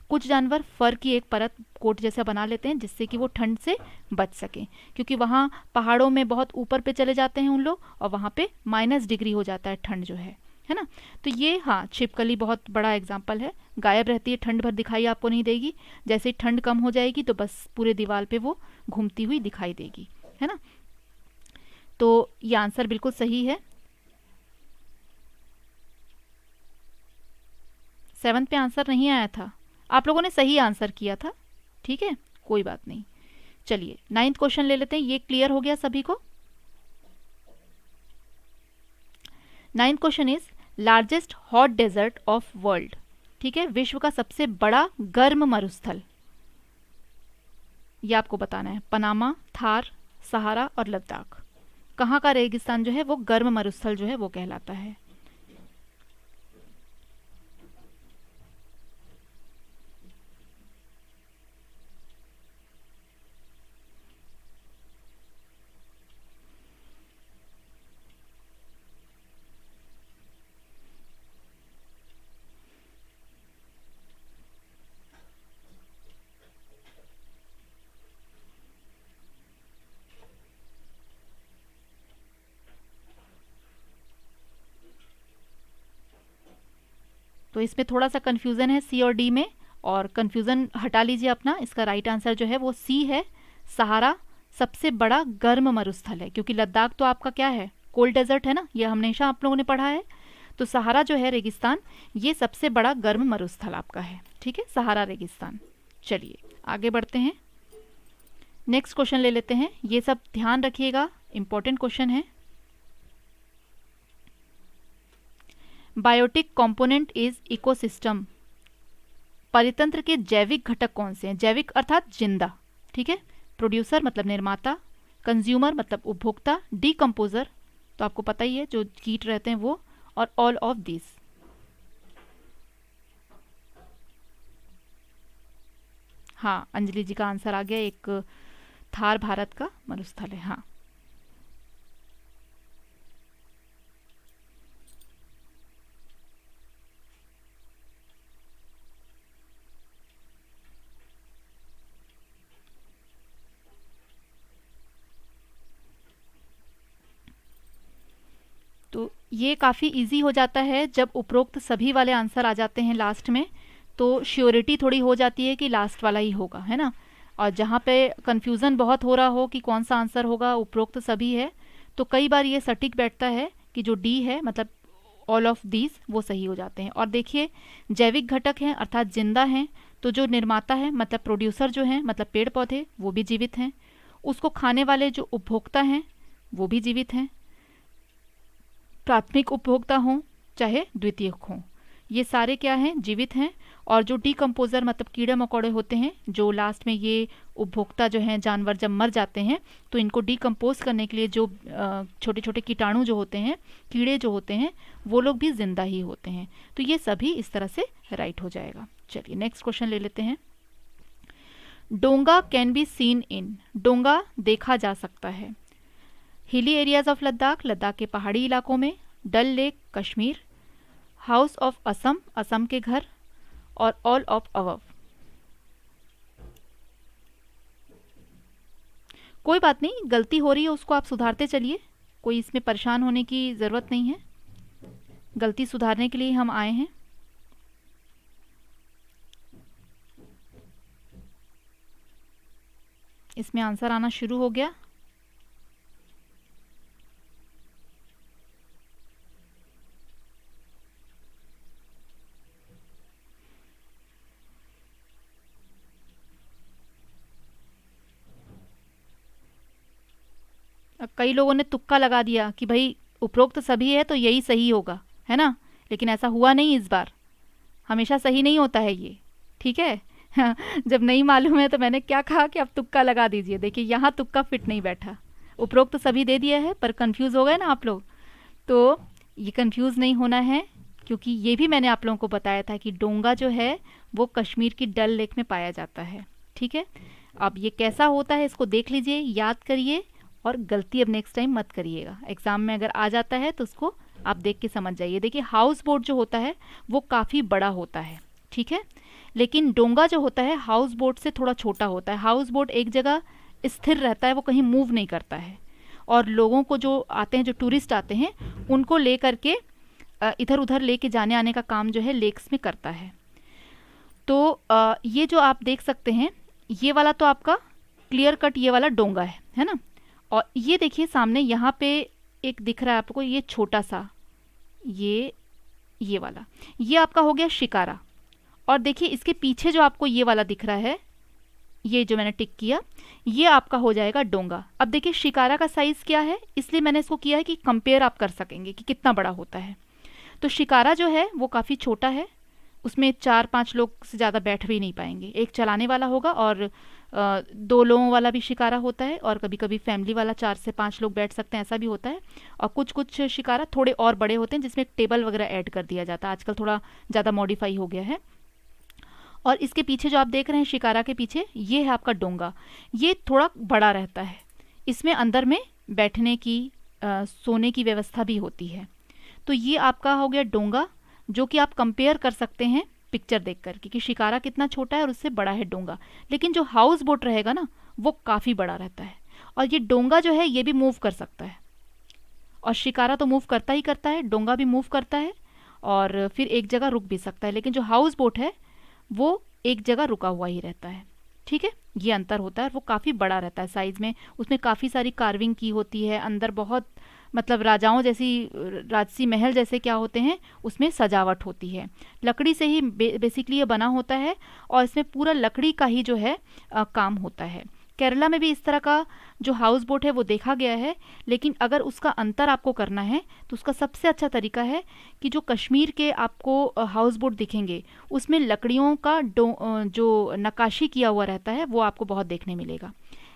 A: कुछ जानवर फर की एक परत कोट जैसा बना लेते हैं जिससे कि वो ठंड से बच सकें, क्योंकि वहाँ पहाड़ों में बहुत ऊपर पे चले जाते हैं उन लोग, और वहाँ पे -डिग्री हो जाता है ठंड जो है ना। तो ये हाँ, छिपकली बहुत बड़ा एग्जाम्पल है, गायब रहती है, ठंड भर दिखाई आपको नहीं देगी, जैसे ठंड कम हो जाएगी तो बस पूरे दीवार पे वो घूमती हुई दिखाई देगी, है ना। तो ये आंसर बिल्कुल सही है। 7th पे आंसर नहीं आया था, आप लोगों ने सही आंसर किया था, ठीक है, कोई बात नहीं। चलिए 9th क्वेश्चन ले लेते हैं, ये क्लियर हो गया सभी को। 9th question is largest hot desert of world, ठीक है, विश्व का सबसे बड़ा गर्म मरुस्थल, ये आपको बताना है। पनामा, थार, सहारा और लद्दाख, कहाँ का रेगिस्तान जो है वो गर्म मरुस्थल जो है वो कहलाता है। तो इसमें थोड़ा सा कंफ्यूजन है सी और डी में, और कंफ्यूजन हटा लीजिए अपना, इसका राइट आंसर जो है वो सी है, सहारा सबसे बड़ा गर्म मरुस्थल है, क्योंकि लद्दाख तो आपका क्या है, कोल्ड डेजर्ट है ना, ये हमेशा आप लोगों ने पढ़ा है। तो सहारा जो है रेगिस्तान, ये सबसे बड़ा गर्म मरुस्थल आपका है, ठीक है, सहारा रेगिस्तान। चलिए आगे बढ़ते हैं, नेक्स्ट क्वेश्चन ले लेते हैं, ये सब ध्यान रखिएगा, इंपॉर्टेंट क्वेश्चन है। बायोटिक कंपोनेंट इज इकोसिस्टम, परितंत्र के जैविक घटक कौन से हैं, जैविक अर्थात जिंदा, ठीक है, प्रोड्यूसर मतलब निर्माता, कंज्यूमर मतलब उपभोक्ता, डीकम्पोजर तो आपको पता ही है जो कीट रहते हैं वो, और ऑल ऑफ दिस। हाँ, अंजलि जी का आंसर आ गया, एक थार भारत का मरुस्थल है, हाँ। तो ये काफ़ी इजी हो जाता है जब उपरोक्त सभी वाले आंसर आ जाते हैं लास्ट में, तो श्योरिटी थोड़ी हो जाती है कि लास्ट वाला ही होगा, है ना। और जहाँ पे कंफ्यूजन बहुत हो रहा हो कि कौन सा आंसर होगा, उपरोक्त सभी है, तो कई बार ये सटीक बैठता है कि जो डी है मतलब ऑल ऑफ दीज वो सही हो जाते हैं। और देखिए जैविक घटक हैं अर्थात जिंदा हैं, तो जो निर्माता है मतलब प्रोड्यूसर जो हैं मतलब पेड़ पौधे वो भी जीवित हैं, उसको खाने वाले जो उपभोक्ता हैं वो भी जीवित हैं, प्राथमिक उपभोक्ता हों चाहे द्वितीयक हों, ये सारे क्या हैं, जीवित हैं। और जो डीकम्पोजर मतलब कीड़े मकोड़े होते हैं, जो लास्ट में ये उपभोक्ता जो हैं जानवर जब मर जाते हैं तो इनको डीकम्पोज करने के लिए जो छोटे छोटे कीटाणु जो होते हैं, कीड़े जो होते हैं, वो लोग भी जिंदा ही होते हैं। तो ये सभी इस तरह से राइट हो जाएगा। चलिए नेक्स्ट क्वेश्चन ले लेते हैं। डोंगा कैन बी सीन इन, डोंगा देखा जा सकता है hilly areas of Ladakh, Ladakh के पहाड़ी इलाकों में, Dal lake Kashmir, house of Assam, Assam के घर, और ऑल ऑफ अबव। कोई बात नहीं, गलती हो रही है उसको आप सुधारते चलिए, कोई इसमें परेशान होने की ज़रूरत नहीं है, गलती सुधारने के लिए हम आए हैं। इसमें आंसर आना शुरू हो गया। अब कई लोगों ने तुक्का लगा दिया कि भाई उपरोक्त सभी है तो यही सही होगा, है ना, लेकिन ऐसा हुआ नहीं इस बार, हमेशा सही नहीं होता है ये, ठीक है। जब नहीं मालूम है तो मैंने क्या कहा कि आप तुक्का लगा दीजिए। देखिए यहाँ तुक्का फिट नहीं बैठा, उपरोक्त सभी दे दिया है पर कंफ्यूज हो गए ना आप लोग। तो ये कंफ्यूज नहीं होना है, क्योंकि ये भी मैंने आप लोगों को बताया था कि डोंगा जो है वो कश्मीर की डल लेक में पाया जाता है, ठीक है। अब ये कैसा होता है इसको देख लीजिए, याद करिए, और गलती अब नेक्स्ट टाइम मत करिएगा। एग्जाम में अगर आ जाता है तो उसको आप देख के समझ जाइए। देखिए हाउस बोट जो होता है वो काफ़ी बड़ा होता है, ठीक है, लेकिन डोंगा जो होता है हाउस बोट से थोड़ा छोटा होता है। हाउस बोट एक जगह स्थिर रहता है, वो कहीं मूव नहीं करता है, और लोगों को जो आते हैं, जो टूरिस्ट आते हैं, उनको ले करके इधर उधर लेके जाने आने का काम जो है लेक्स में करता है। तो ये जो आप देख सकते हैं ये वाला तो आपका क्लियर कट ये वाला डोंगा है ना। और ये देखिए सामने यहाँ पे एक दिख रहा है आपको, ये छोटा सा, ये वाला, ये आपका हो गया शिकारा। और देखिए इसके पीछे जो आपको ये वाला दिख रहा है, ये जो मैंने टिक किया, ये आपका हो जाएगा डोंगा। अब देखिए शिकारा का साइज़ क्या है, इसलिए मैंने इसको किया है कि कंपेयर आप कर सकेंगे कि कितना बड़ा होता है। तो शिकारा जो है वो काफ़ी छोटा है, उसमें 4-5 लोग से ज़्यादा बैठ भी नहीं पाएंगे। एक चलाने वाला होगा और 2 लोगों वाला भी शिकारा होता है, और कभी कभी फैमिली वाला 4 से 5 लोग बैठ सकते हैं, ऐसा भी होता है। और कुछ कुछ शिकारा थोड़े और बड़े होते हैं जिसमें एक टेबल वगैरह ऐड कर दिया जाता है, आजकल थोड़ा ज़्यादा मॉडिफाई हो गया है। और इसके पीछे जो आप देख रहे हैं शिकारा के पीछे, ये है आपका डोंगा। ये थोड़ा बड़ा रहता है, इसमें अंदर में बैठने की सोने की व्यवस्था भी होती है। तो ये आपका हो गया डोंगा, जो कि आप कंपेयर कर सकते हैं पिक्चर देख कर कि शिकारा कितना छोटा है और उससे बड़ा है डोंगा। लेकिन जो हाउस बोट रहेगा ना वो काफ़ी बड़ा रहता है, और ये डोंगा जो है ये भी मूव कर सकता है, और शिकारा तो मूव करता ही करता है, डोंगा भी मूव करता है, और फिर एक जगह रुक भी सकता है। लेकिन जो हाउस बोट है वो एक जगह रुका हुआ ही रहता है, ठीक है। ये अंतर होता है, वो काफ़ी बड़ा रहता है साइज़ में, उसमें काफ़ी सारी कार्विंग की होती है, अंदर बहुत मतलब राजाओं जैसी, राजसी महल जैसे क्या होते हैं उसमें सजावट होती है। लकड़ी से ही बेसिकली ये बना होता है, और इसमें पूरा लकड़ी का ही जो है काम होता है। केरला में भी इस तरह का जो हाउस बोट है वो देखा गया है, लेकिन अगर उसका अंतर आपको करना है तो उसका सबसे अच्छा तरीका है कि जो कश्मीर के आपको हाउस बोट दिखेंगे उसमें लकड़ियों का जो नक्काशी किया हुआ रहता है वो आपको बहुत देखने मिलेगा।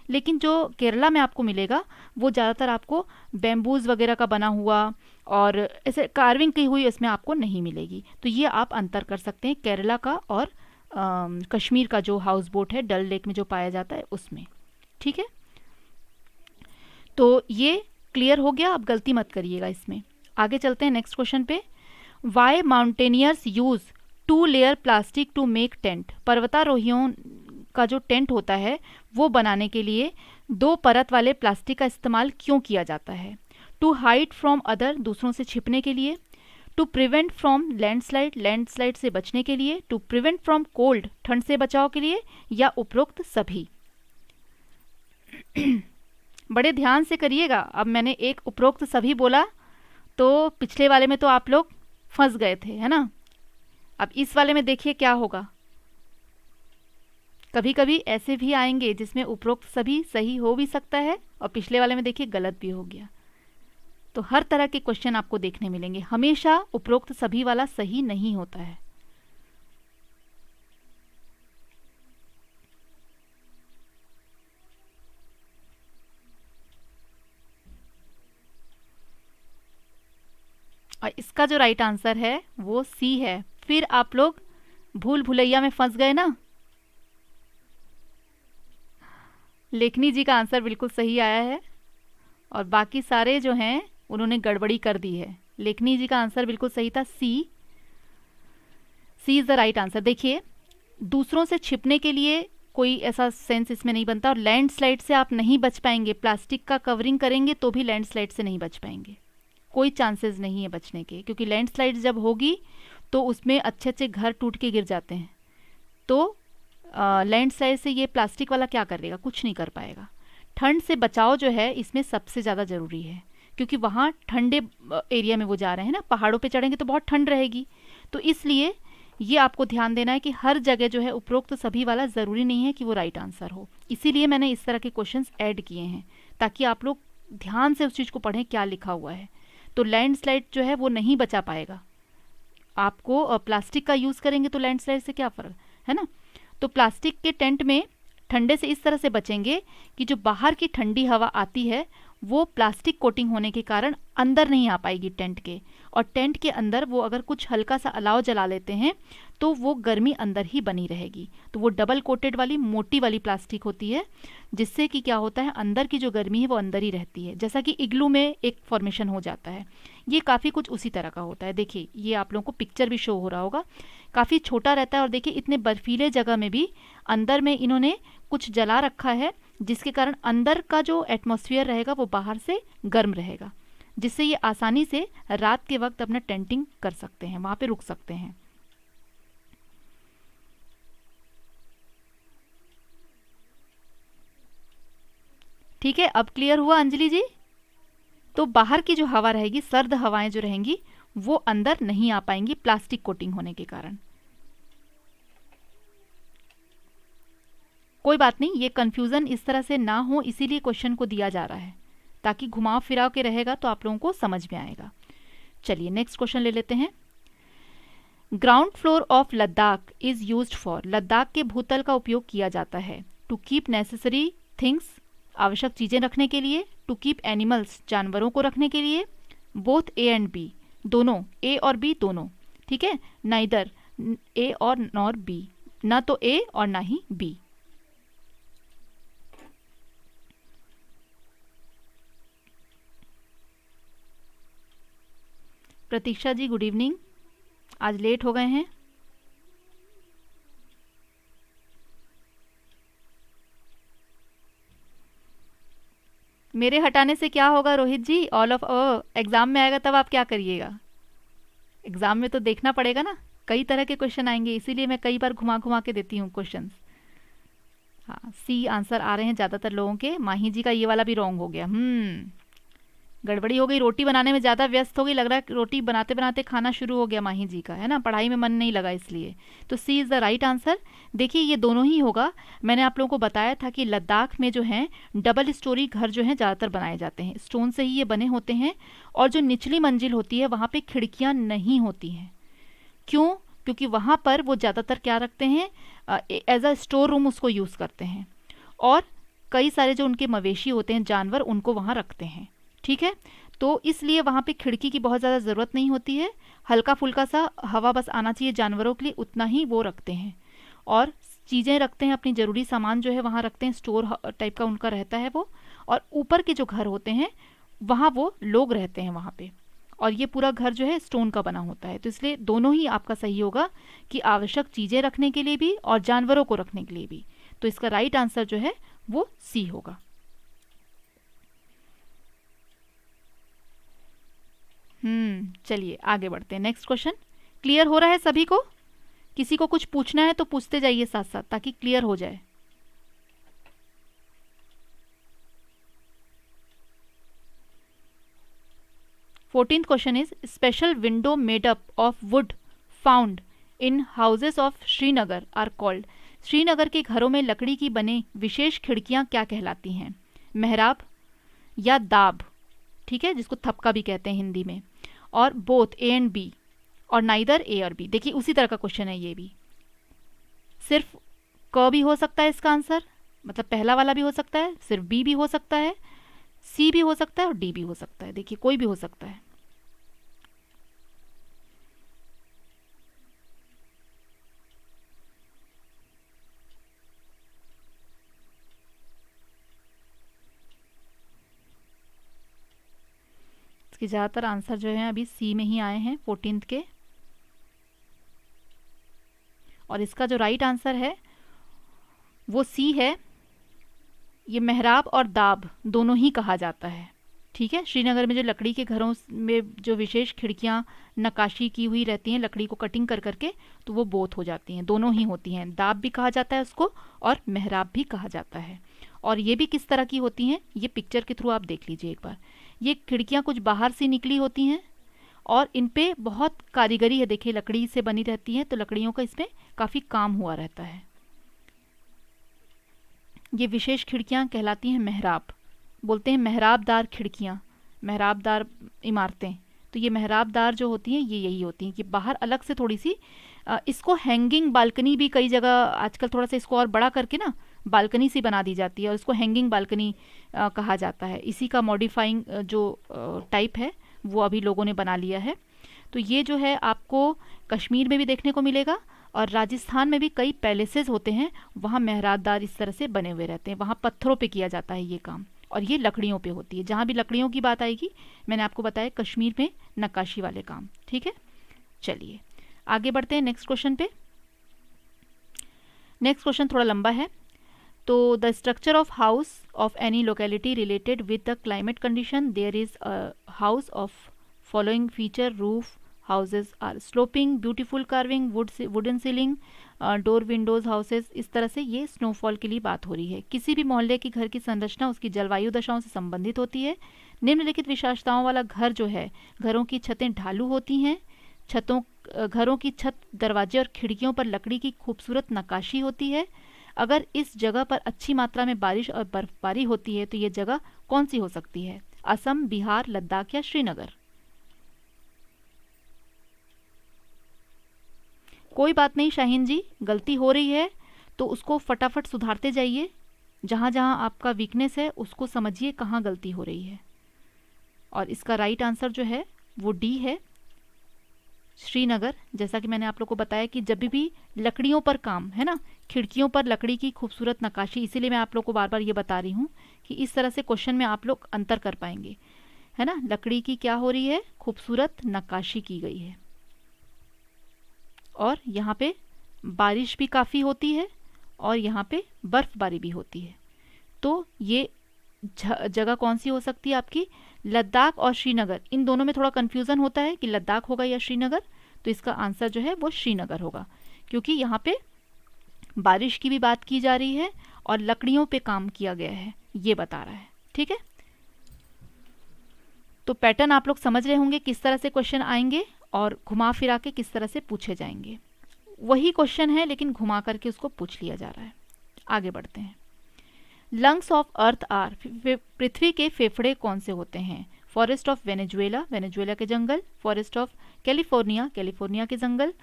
A: लेकिन जो केरला में आपको मिलेगा वो ज़्यादातर आपको बैम्बूज वगैरह का बना हुआ और ऐसे कार्विंग की हुई इसमें आपको नहीं मिलेगी। तो ये आप अंतर कर सकते हैं केरला का और कश्मीर का जो हाउस बोट है डल लेक में जो पाया जाता है उसमें, ठीक है। तो ये क्लियर हो गया, अब गलती मत करिएगा इसमें। आगे चलते हैं नेक्स्ट क्वेश्चन पे। Why mountaineers use 2 layer plastic to make tent. पर्वतारोहियों का जो टेंट होता है वो बनाने के लिए 2 परत वाले प्लास्टिक का इस्तेमाल क्यों किया जाता है? टू हाइड फ्रॉम अदर, दूसरों से छिपने के लिए, to prevent from landslide, landslide से बचने के लिए, टू प्रिवेंट फ्रॉम कोल्ड, ठंड से बचाव के लिए, या उपरोक्त सभी। बड़े ध्यान से करिएगा। अब मैंने एक उपरोक्त सभी बोला तो पिछले वाले में तो आप लोग फंस गए थे, है ना। अब इस वाले में देखिए क्या होगा। कभी कभी ऐसे भी आएंगे जिसमें उपरोक्त सभी सही हो भी सकता है और पिछले वाले में देखिए गलत भी हो गया। तो हर तरह के क्वेश्चन आपको देखने मिलेंगे, हमेशा उपरोक्त सभी वाला सही नहीं होता है। और इसका जो राइट आंसर है वो सी है। फिर आप लोग भूल भुलैया में फंस गए ना। लेखनी जी का आंसर बिल्कुल सही आया है और बाकी सारे जो हैं उन्होंने गड़बड़ी कर दी है। लेखनी जी का आंसर बिल्कुल सही था, सी। सी इज़ द राइट आंसर। देखिए दूसरों से छिपने के लिए कोई ऐसा सेंस इसमें नहीं बनता। और लैंडस्लाइड से आप नहीं बच पाएंगे, प्लास्टिक का कवरिंग करेंगे तो भी लैंडस्लाइड से नहीं बच पाएंगे, कोई चांसेस नहीं है बचने के, क्योंकि लैंडस्लाइड जब होगी तो उसमें अच्छे अच्छे घर टूट के गिर जाते हैं। तो लैंडस्लाइड से ये प्लास्टिक वाला क्या करेगा, कुछ नहीं कर पाएगा। ठंड से बचाव जो है इसमें सबसे ज़्यादा ज़रूरी है, क्योंकि वहाँ ठंडे एरिया में वो जा रहे हैं ना, पहाड़ों पे चढ़ेंगे तो बहुत ठंड रहेगी। तो इसलिए ये आपको ध्यान देना है कि हर जगह जो है उपरोक्त तो सभी वाला ज़रूरी नहीं है कि वो राइट आंसर हो। इसीलिए मैंने इस तरह के क्वेश्चंस ऐड किए हैं, ताकि आप लोग ध्यान से उस चीज़ को पढ़ें क्या लिखा हुआ है। तो लैंडस्लाइड जो है वो नहीं बचा पाएगा आपको। प्लास्टिक का यूज़ करेंगे तो लैंडस्लाइड से क्या फ़र्क है ना। तो प्लास्टिक के टेंट में ठंडे से इस तरह से बचेंगे कि जो बाहर की ठंडी हवा आती है वो प्लास्टिक कोटिंग होने के कारण अंदर नहीं आ पाएगी टेंट के, और टेंट के अंदर वो अगर कुछ हल्का सा अलाव जला लेते हैं तो वो गर्मी अंदर ही बनी रहेगी। तो वो डबल कोटेड वाली मोटी वाली प्लास्टिक होती है, जिससे कि क्या होता है अंदर की जो गर्मी है वो अंदर ही रहती है, जैसा कि इग्लू में एक फॉर्मेशन हो जाता है। ये काफ़ी कुछ उसी तरह का होता है। देखिए ये आप लोगों को पिक्चर भी शो हो रहा होगा, काफ़ी छोटा रहता है। और देखिए इतने बर्फीले जगह में भी अंदर में इन्होंने कुछ जला रखा है, जिसके कारण अंदर का जो एटमॉस्फेयर रहेगा वो बाहर से गर्म रहेगा, जिससे ये आसानी से रात के वक्त अपना टेंटिंग कर सकते हैं, वहाँ पे रुक सकते हैं। ठीक है, अब क्लियर हुआ अंजलि जी। तो बाहर की जो हवा रहेगी, सर्द हवाएं जो रहेंगी वो अंदर नहीं आ पाएंगी प्लास्टिक कोटिंग होने के कारण। कोई बात नहीं, ये कन्फ्यूज़न इस तरह से ना हो इसीलिए क्वेश्चन को दिया जा रहा है, ताकि घुमाव फिराव के रहेगा तो आप लोगों को समझ में आएगा। चलिए नेक्स्ट क्वेश्चन ले लेते हैं। Ground floor of Ladakh is used for, Ladakh के भूतल का उपयोग किया जाता है टू कीप नेसेसरी थिंग्स, आवश्यक चीज़ें रखने के लिए, टू कीप एनिमल्स, जानवरों को रखने के लिए, बोथ ए एंड बी, दोनों, ए और बी दोनों। ठीक है, नाइदर, ए और नॉर बी, ना तो ए और ना ही बी। प्रतीक्षा जी गुड इवनिंग, आज लेट हो गए हैं। मेरे हटाने से क्या होगा रोहित जी, ऑल ऑफ एग्जाम में आएगा तब आप क्या करिएगा। एग्जाम में तो देखना पड़ेगा ना, कई तरह के क्वेश्चन आएंगे, इसीलिए मैं कई बार घुमा घुमा के देती हूँ क्वेश्चंस। हाँ सी आंसर आ रहे हैं ज़्यादातर लोगों के। माही जी का ये वाला भी रॉन्ग हो गया, गड़बड़ी हो गई, रोटी बनाने में ज़्यादा व्यस्त हो गई, लग रहा है रोटी बनाते बनाते खाना शुरू हो गया माही जी का, है ना, पढ़ाई में मन नहीं लगा इसलिए। तो सी इज़ द राइट आंसर। देखिए ये दोनों ही होगा। मैंने आप लोगों को बताया था कि लद्दाख में जो है डबल स्टोरी घर जो है ज़्यादातर बनाए जाते हैं, स्टोन से ही ये बने होते हैं, और जो निचली मंजिल होती है वहाँ पर खिड़कियाँ नहीं होती हैं। क्यों? क्योंकि वहाँ पर वो ज़्यादातर क्या रखते हैं, एज अ स्टोर रूम उसको यूज़ करते हैं, और कई सारे जो उनके मवेशी होते हैं, जानवर, उनको वहाँ रखते हैं। ठीक है, तो इसलिए वहाँ पे खिड़की की बहुत ज़्यादा ज़रूरत नहीं होती है, हल्का फुल्का सा हवा बस आना चाहिए जानवरों के लिए, उतना ही वो रखते हैं। और चीज़ें रखते हैं, अपनी ज़रूरी सामान जो है वहाँ रखते हैं, स्टोर टाइप का उनका रहता है वो। और ऊपर के जो घर होते हैं वहाँ वो लोग रहते हैं वहाँ पे, और ये पूरा घर जो है स्टोन का बना होता है। तो इसलिए दोनों ही आपका सही होगा, कि आवश्यक चीज़ें रखने के लिए भी और जानवरों को रखने के लिए भी। तो इसका राइट आंसर जो है वो सी होगा। चलिए आगे बढ़ते हैं। नेक्स्ट क्वेश्चन क्लियर हो रहा है सभी को? किसी को कुछ पूछना है तो पूछते जाइए साथ साथ, ताकि क्लियर हो जाए। Fourteenth question is special window made up of wood found in houses of Srinagar are called, Srinagar के घरों में लकड़ी की बने विशेष खिड़कियां क्या कहलाती हैं? मेहराब या दाब, ठीक है, जिसको थपका भी कहते हैं हिंदी में, और बोथ ए एंड बी, और नाइदर ए और बी। देखिए उसी तरह का क्वेश्चन है ये भी, सिर्फ क भी हो सकता है इसका आंसर, मतलब पहला वाला भी हो सकता है, सिर्फ बी भी हो सकता है, सी भी हो सकता है, और डी भी हो सकता है। देखिए कोई भी हो सकता है। इसके ज़्यादातर आंसर जो है अभी सी में ही आए हैं 14th के, और इसका जो राइट आंसर है वो सी है, ये मेहराब और दाब दोनों ही कहा जाता है। ठीक है, श्रीनगर में जो लकड़ी के घरों में जो विशेष खिड़कियां नक्काशी की हुई रहती हैं लकड़ी को कटिंग कर करके, तो वो बोथ हो जाती हैं, दोनों ही होती हैं। दाब भी कहा जाता है उसको और मेहराब भी कहा जाता है। और ये भी किस तरह की होती हैं, ये पिक्चर के थ्रू आप देख लीजिए एक बार। ये खिड़कियां कुछ बाहर से निकली होती हैं और इन पे बहुत कारीगरी है, देखिए लकड़ी से बनी रहती हैं, तो लकड़ियों का इसमें काफ़ी काम हुआ रहता है। ये विशेष खिड़कियां कहलाती हैं मेहराब, बोलते हैं मेहराबदार खिड़कियां, मेहराबदार इमारतें। तो ये मेहराबदार जो होती हैं ये यही होती हैं कि बाहर अलग से थोड़ी सी इसको हैंगिंग बालकनी भी कई जगह आजकल थोड़ा सा इसको और बड़ा करके ना बालकनी सी बना दी जाती है और इसको हैंगिंग बालकनी कहा जाता है। इसी का मॉडिफाइंग जो टाइप है वो अभी लोगों ने बना लिया है। तो ये जो है आपको कश्मीर में भी देखने को मिलेगा और राजस्थान में भी कई पैलेसेस होते हैं, वहाँ मेहराबदार इस तरह से बने हुए रहते हैं, वहाँ पत्थरों पे किया जाता है ये काम और ये लकड़ियों पे होती है। जहाँ भी लकड़ियों की बात आएगी, मैंने आपको बताया कश्मीर में नक्काशी वाले काम। ठीक है, चलिए आगे बढ़ते हैं नेक्स्ट क्वेश्चन पे। नेक्स्ट क्वेश्चन थोड़ा लंबा है। तो the structure of house of any locality related with the climate condition, there is a house of following feature, roof houses are sloping, beautiful carving, wooden ceiling, door windows houses. इस तरह से ये snowfall के लिए बात हो रही है। किसी भी मोहल्ले की घर की संरचना उसकी जलवायु दशाओं से संबंधित होती है। निम्नलिखित विशेषताओं वाला घर जो है, घरों की छतें ढालू होती हैं, घरों की छत, दरवाजे और खिड़कियों पर लकड़ी की खूबसूरत नक्काशी होती है। अगर इस जगह पर अच्छी मात्रा में बारिश और बर्फबारी होती है तो ये जगह कौन सी हो सकती है? असम, बिहार, लद्दाख या श्रीनगर? कोई बात नहीं शाहीन जी, गलती हो रही है तो उसको फटाफट सुधारते जाइए। जहाँ जहाँ आपका वीकनेस है उसको समझिए कहाँ गलती हो रही है। और इसका राइट आंसर जो है वो डी है, श्रीनगर। जैसा कि मैंने आप लोग को बताया कि जब भी लकड़ियों पर काम है ना, खिड़कियों पर लकड़ी की खूबसूरत नक्काशी, इसीलिए मैं आप लोग को बार बार ये बता रही हूँ कि इस तरह से क्वेश्चन में आप लोग अंतर कर पाएंगे, है ना। लकड़ी की क्या हो रही है? खूबसूरत नक्काशी की गई है। और यहाँ पे बारिश भी काफ़ी होती है और यहाँ पे बर्फबारी भी होती है। तो ये जगह कौन सी हो सकती है आपकी? लद्दाख और श्रीनगर, इन दोनों में थोड़ा कन्फ्यूज़न होता है कि लद्दाख होगा या श्रीनगर। तो इसका आंसर जो है वो श्रीनगर होगा, क्योंकि यहाँ पे बारिश की भी बात की जा रही है और लकड़ियों पे काम किया गया है, ये बता रहा है। ठीक है, तो पैटर्न आप लोग समझ रहे होंगे किस तरह से क्वेश्चन आएंगे और घुमा फिरा के किस तरह से पूछे जाएंगे। वही क्वेश्चन है लेकिन घुमा करके उसको पूछ लिया जा रहा है। आगे बढ़ते हैं। लंग्स ऑफ अर्थ आर, पृथ्वी के फेफड़े कौन से होते हैं? फॉरेस्ट ऑफ वेनेजुएला, वेनेजुएला के जंगल। फॉरेस्ट ऑफ कैलिफोर्निया, कैलिफोर्निया के जंगल।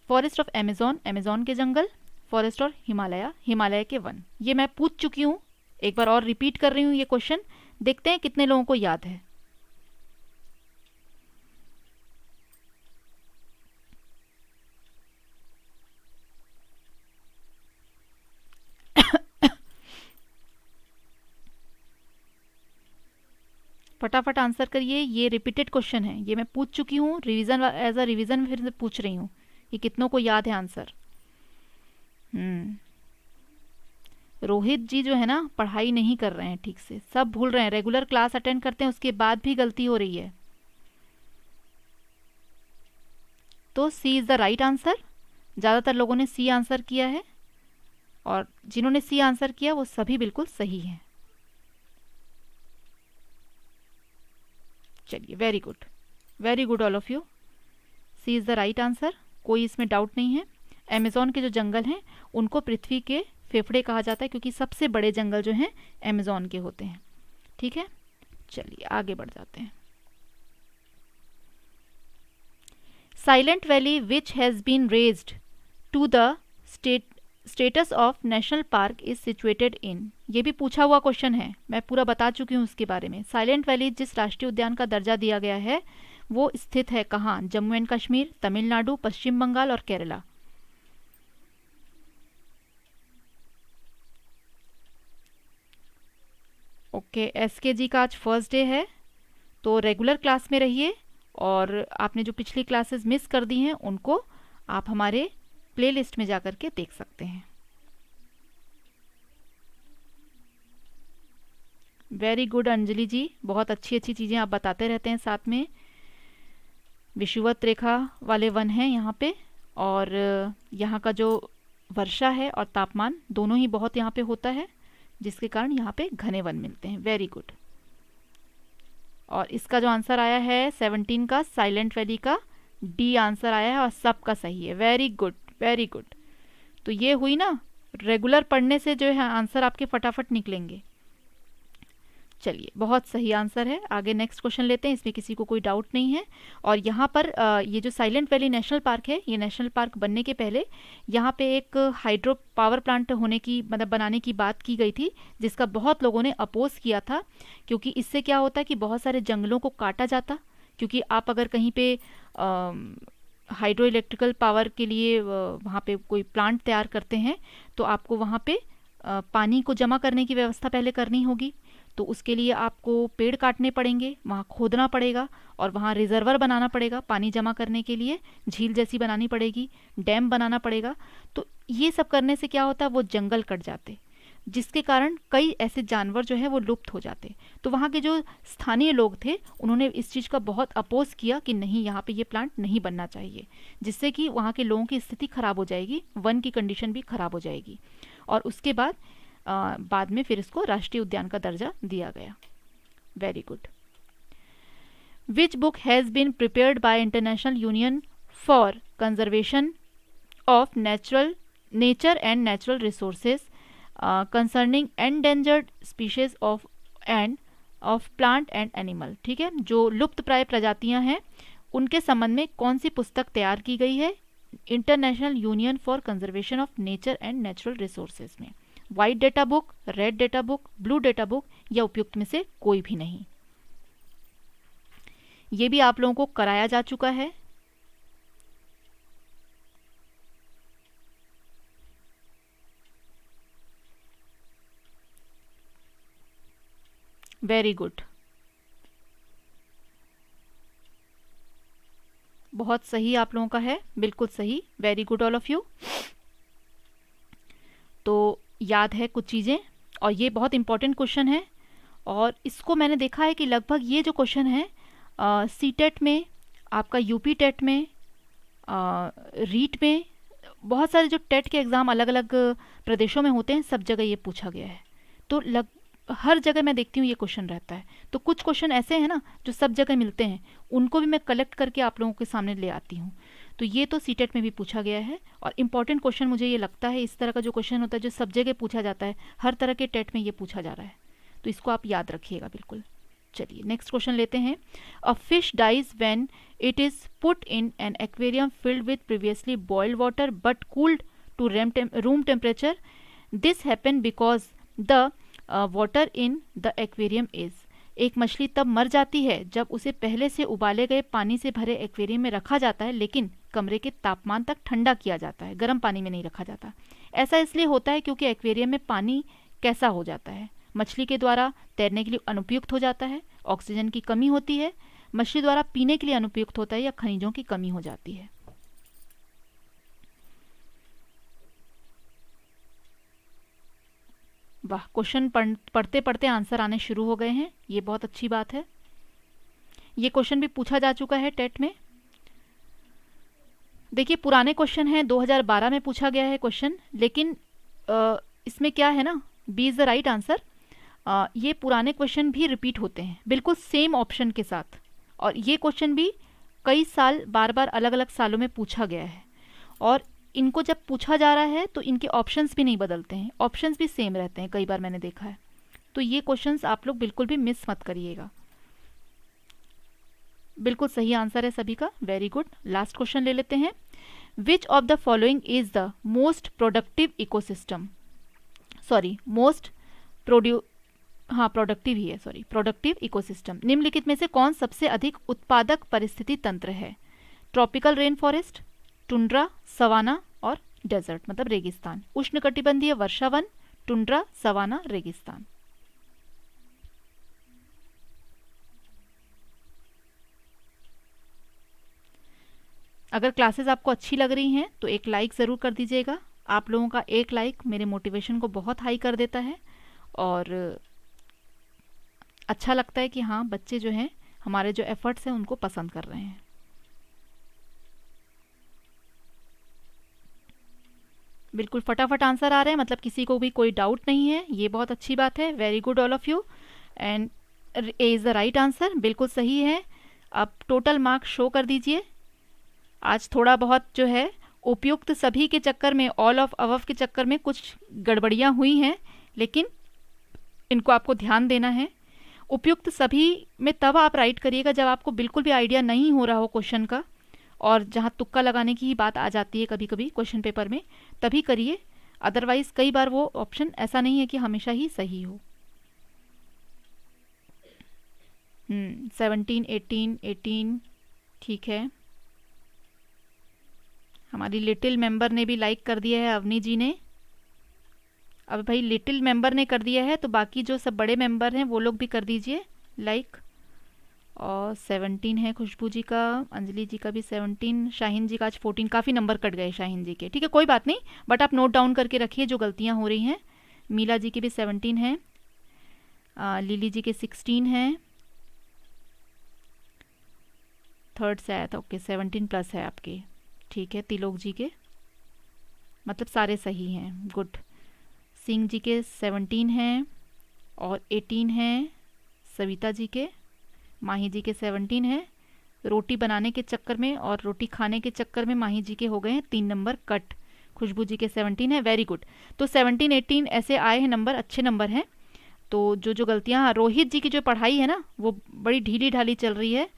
A: फॉरेस्ट ऑफ अमेजोन, अमेजोन के जंगल। फॉरेस्ट ऑफ हिमालय, हिमालय के वन। ये मैं पूछ चुकी हूँ, एक बार और रिपीट कर रही हूँ ये क्वेश्चन, देखते हैं कितने लोगों को याद है। फटाफट आंसर करिए, ये रिपीटेड क्वेश्चन है, ये मैं पूछ चुकी हूँ, रिवीजन एज अ रिवीजन फिर से पूछ रही हूँ। ये कितनों को याद है आंसर? रोहित जी जो है ना, पढ़ाई नहीं कर रहे हैं ठीक से, सब भूल रहे हैं। रेगुलर क्लास अटेंड करते हैं उसके बाद भी गलती हो रही है। तो सी इज़ द राइट आंसर। ज़्यादातर लोगों ने सी आंसर किया है और जिन्होंने सी आंसर किया वो सभी बिल्कुल सही हैं। चलिए, very good all of you. C is the right answer, कोई इसमें डाउट नहीं है। अमेज़ॉन के जो जंगल हैं उनको पृथ्वी के फेफड़े कहा जाता है, क्योंकि सबसे बड़े जंगल जो हैं अमेज़ॉन के होते हैं। ठीक है, चलिए आगे बढ़ जाते हैं। Silent Valley which has been raised to the status of national park is situated in, ये भी पूछा हुआ क्वेश्चन है, मैं पूरा बता चुकी हूँ उसके बारे में। साइलेंट वैली जिस राष्ट्रीय उद्यान का दर्जा दिया गया है वो स्थित है कहाँ? जम्मू एंड कश्मीर, तमिलनाडु, पश्चिम बंगाल और केरला। ओके, एसके जी का आज फर्स्ट डे है, तो रेगुलर क्लास में रहिए और आपने जो पिछली क्लासेस मिस कर दी हैं उनको आप हमारे प्लेलिस्ट में जा कर के देख सकते हैं। वेरी गुड अंजलि जी, बहुत अच्छी अच्छी चीज़ें आप बताते रहते हैं साथ में। विषुवत रेखा वाले वन हैं यहाँ पे, और यहाँ का जो वर्षा है और तापमान दोनों ही बहुत यहाँ पे होता है, जिसके कारण यहाँ पे घने वन मिलते हैं। Very good. और इसका जो आंसर आया है 17 का, साइलेंट वैली का डी आंसर आया है और सबका सही है। Very good, very good. तो ये हुई ना, रेगुलर पढ़ने से जो है आंसर आपके फटाफट निकलेंगे। चलिए, बहुत सही आंसर है। आगे नेक्स्ट क्वेश्चन लेते हैं, इसमें किसी को कोई डाउट नहीं है। और यहाँ पर ये जो साइलेंट वैली नेशनल पार्क है, ये नेशनल पार्क बनने के पहले यहाँ पे एक हाइड्रो पावर प्लांट होने की, मतलब बनाने की बात की गई थी, जिसका बहुत लोगों ने अपोज किया था, क्योंकि इससे क्या होता है कि बहुत सारे जंगलों को काटा जाता। क्योंकि आप अगर कहीं पे हाइड्रो इलेक्ट्रिकल पावर के लिए वहाँ पे कोई प्लांट तैयार करते हैं, तो आपको वहाँ पे पानी को जमा करने की व्यवस्था पहले करनी होगी। तो उसके लिए आपको पेड़ काटने पड़ेंगे, वहाँ खोदना पड़ेगा, और वहाँ रिजर्वर बनाना पड़ेगा पानी जमा करने के लिए, झील जैसी बनानी पड़ेगी, डैम बनाना पड़ेगा। तो ये सब करने से क्या होता है, वो जंगल कट जाते, जिसके कारण कई ऐसे जानवर जो है वो लुप्त हो जाते। तो वहाँ के जो स्थानीय लोग थे, उन्होंने इस चीज़ का बहुत अपोज किया कि नहीं, यहाँ पे ये प्लांट नहीं बनना चाहिए, जिससे कि वहाँ के लोगों की स्थिति खराब हो जाएगी, वन की कंडीशन भी खराब हो जाएगी। और उसके बाद में फिर इसको राष्ट्रीय उद्यान का दर्जा दिया गया। Very good. Which book has been prepared by International union for conservation of nature and natural Resources concerning endangered species of plant and animal. ठीक है, जो लुप्त प्राय प्रजातियां हैं उनके संबंध में कौन सी पुस्तक तैयार की गई है international union for conservation of nature and natural resources में? White data book, red data book, blue data book, या उपयुक्त में से कोई भी नहीं। ये भी आप लोगों को कराया जा चुका है। वेरी गुड, बहुत सही आप लोगों का है, बिल्कुल सही। Very good all of you. तो याद है कुछ चीज़ें, और ये बहुत इंपॉर्टेंट क्वेश्चन है, और इसको मैंने देखा है कि लगभग ये जो क्वेश्चन है सीटेट में, आपका यूपी टेट में, रीट में, बहुत सारे जो टेट के एग्ज़ाम अलग अलग प्रदेशों में होते हैं, सब जगह ये पूछा गया है। तो हर जगह मैं देखती हूँ ये क्वेश्चन रहता है। तो कुछ क्वेश्चन ऐसे हैं ना जो सब जगह मिलते हैं, उनको भी मैं कलेक्ट करके आप लोगों के सामने ले आती हूँ। तो ये तो सीटेट में भी पूछा गया है, और इम्पॉर्टेंट क्वेश्चन मुझे ये लगता है, इस तरह का जो क्वेश्चन होता है जो सब जगह पूछा जाता है, हर तरह के टेट में ये पूछा जा रहा है, तो इसको आप याद रखिएगा बिल्कुल। चलिए नेक्स्ट क्वेश्चन लेते हैं। A fish dies when it is put in an aquarium filled with previously boiled water but cooled to room temperature. This happen because the water in the aquarium is. एक मछली तब मर जाती है जब उसे पहले से उबाले गए पानी से भरे एक्वेरियम में रखा जाता है, लेकिन कमरे के तापमान तक ठंडा किया जाता है, गर्म पानी में नहीं रखा जाता। ऐसा इसलिए होता है क्योंकि एक्वेरियम में पानी कैसा हो जाता है, मछली के द्वारा तैरने के लिए अनुपयुक्त हो जाता है, ऑक्सीजन की कमी होती है, मछली द्वारा पीने के लिए अनुपयुक्त होता है, या खनिजों की कमी हो जाती है। वाह, क्वेश्चन पढ़ते पढ़ते आंसर आने शुरू हो गए हैं, ये बहुत अच्छी बात है। ये क्वेश्चन भी पूछा जा चुका है टेट में। देखिए पुराने क्वेश्चन हैं, 2012 में पूछा गया है क्वेश्चन, लेकिन इसमें क्या है ना, B is the right answer. ये पुराने क्वेश्चन भी रिपीट होते हैं बिल्कुल सेम ऑप्शन के साथ, और ये क्वेश्चन भी कई साल बार बार अलग अलग सालों में पूछा गया है, और इनको जब पूछा जा रहा है तो इनके ऑप्शंस भी नहीं बदलते हैं, ऑप्शंस भी सेम रहते हैं, कई बार मैंने देखा है। तो ये क्वेश्चंस आप लोग बिल्कुल भी मिस मत करिएगा। बिल्कुल सही आंसर है सभी का, वेरी गुड। लास्ट क्वेश्चन ले लेते हैं। Which of the following is the most productive ecosystem, sorry most productive ही है, सॉरी प्रोडक्टिव इकोसिस्टम। निम्नलिखित में से कौन सबसे अधिक उत्पादक परिस्थिति तंत्र है? Tropical rain forest, tundra, savanna और डेजर्ट मतलब रेगिस्तान। उष्णकटिबंधीय वर्षावन, टुंड्रा, सवाना, रेगिस्तान। अगर क्लासेस आपको अच्छी लग रही हैं तो एक लाइक ज़रूर कर दीजिएगा। आप लोगों का एक लाइक मेरे मोटिवेशन को बहुत हाई कर देता है, और अच्छा लगता है कि हाँ बच्चे जो हैं हमारे जो एफर्ट्स हैं उनको पसंद कर रहे हैं। बिल्कुल फटाफट आंसर आ रहे हैं, मतलब किसी को भी कोई डाउट नहीं है, ये बहुत अच्छी बात है। Very good all of you. And A is the right answer, बिल्कुल सही है। अब टोटल मार्क्स शो कर दीजिए। आज थोड़ा बहुत जो है उपयुक्त सभी के चक्कर में, ऑल ऑफ अबव के चक्कर में कुछ गड़बड़ियाँ हुई हैं, लेकिन इनको आपको ध्यान देना है। उपयुक्त सभी में तब आप राइट करिएगा जब आपको बिल्कुल भी आइडिया नहीं हो रहा हो क्वेश्चन का, और जहाँ तुक्का लगाने की ही बात आ जाती है कभी कभी क्वेश्चन पेपर में, तभी करिए। अदरवाइज कई बार वो ऑप्शन ऐसा नहीं है कि हमेशा ही सही हो। 17, 18, 18 ठीक है। हमारी लिटिल मेंबर ने भी लाइक कर दिया है, अवनी जी ने। अब भाई लिटिल मेंबर ने कर दिया है तो बाकी जो सब बड़े मेंबर हैं वो लोग भी कर दीजिए लाइक। और 17 है खुशबू जी का, अंजलि जी का भी 17, शाहीन जी का आज 14। काफ़ी नंबर कट गए शाहीन जी के, ठीक है कोई बात नहीं, बट आप नोट डाउन करके रखिए जो गलतियाँ हो रही हैं। मीला जी के भी 17 है, लिली जी के 16 है, थर्ड से आया था, ओके 17 प्लस है आपके, ठीक है। तिलोक जी के मतलब सारे सही हैं, गुड। सिंह जी के 17 हैं और 18 हैं सविता जी के। माही जी के 17 है। रोटी बनाने के चक्कर में और रोटी खाने के चक्कर में माही जी के हो गए हैं 3 नंबर कट। खुशबू जी के 17 है, वेरी गुड। तो 17, 18 ऐसे आए हैं नंबर, अच्छे नंबर हैं। तो जो जो गलतियाँ, हाँ रोहित जी की जो पढ़ाई है ना वो बड़ी ढीली ढाली चल रही है।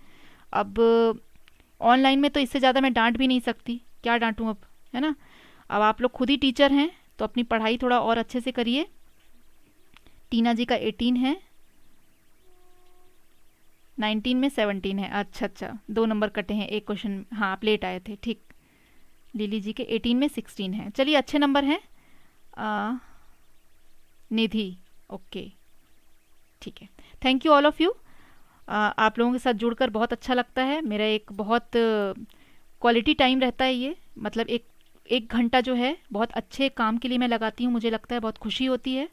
A: अब ऑनलाइन में तो इससे ज़्यादा मैं डांट भी नहीं सकती, क्या डांटूँ अब, है ना। अब आप लोग खुद ही टीचर हैं तो अपनी पढ़ाई थोड़ा और अच्छे से करिए। टीना जी का 18 है, 19 में 17 है, अच्छा अच्छा 2 नंबर कटे हैं, एक क्वेश्चन, हाँ आप लेट आए थे, ठीक। लिली जी के 18 में 16 है, चलिए अच्छे नंबर हैं। निधि, ओके ठीक है। Thank you all of you. आप लोगों के साथ जुड़कर बहुत अच्छा लगता है, मेरा एक बहुत क्वालिटी टाइम रहता है ये, मतलब एक घंटा जो है बहुत अच्छे काम के लिए मैं लगाती हूँ, मुझे लगता है बहुत खुशी होती है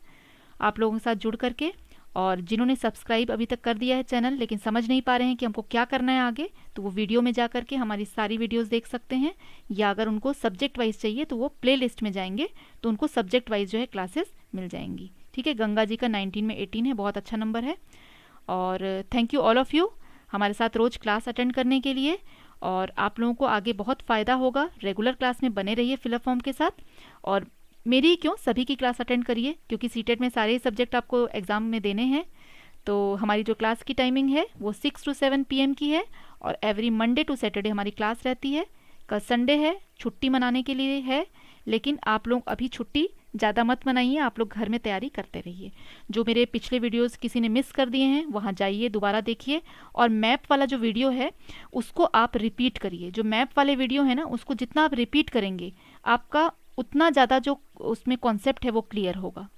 A: आप लोगों के साथ जुड़ करके। और जिन्होंने सब्सक्राइब अभी तक कर दिया है चैनल लेकिन समझ नहीं पा रहे हैं कि हमको क्या करना है आगे, तो वो वीडियो में जा करके हमारी सारी वीडियोस देख सकते हैं, या अगर उनको सब्जेक्ट वाइज चाहिए तो वो प्ले लिस्ट में जाएंगे तो उनको सब्जेक्ट वाइज जो है क्लासेस मिल जाएंगी, ठीक है। गंगा जी का 19 में 18 है, बहुत अच्छा नंबर है। और thank you all of you हमारे साथ रोज़ क्लास अटेंड करने के लिए, और आप लोगों को आगे बहुत फ़ायदा होगा। रेगुलर क्लास में बने रहिए फिलअप फॉर्म के साथ, और मेरी क्यों सभी की क्लास अटेंड करिए, क्योंकि सीटेट में सारे सब्जेक्ट आपको एग्ज़ाम में देने हैं। तो हमारी जो क्लास की टाइमिंग है वो 6 to 7 PM की है, और एवरी मंडे टू सैटरडे हमारी क्लास रहती है। कल संडे है, छुट्टी मनाने के लिए है, लेकिन आप लोग अभी छुट्टी ज़्यादा मत मनाइए, आप लोग घर में तैयारी करते रहिए। जो मेरे पिछले वीडियोस किसी ने मिस कर दिए हैं वहाँ जाइए दोबारा देखिए, और मैप वाला जो वीडियो है उसको आप रिपीट करिए। जो मैप वाले वीडियो है ना उसको जितना आप रिपीट करेंगे आपका उतना ज़्यादा जो उसमें कॉन्सेप्ट है वो क्लियर होगा।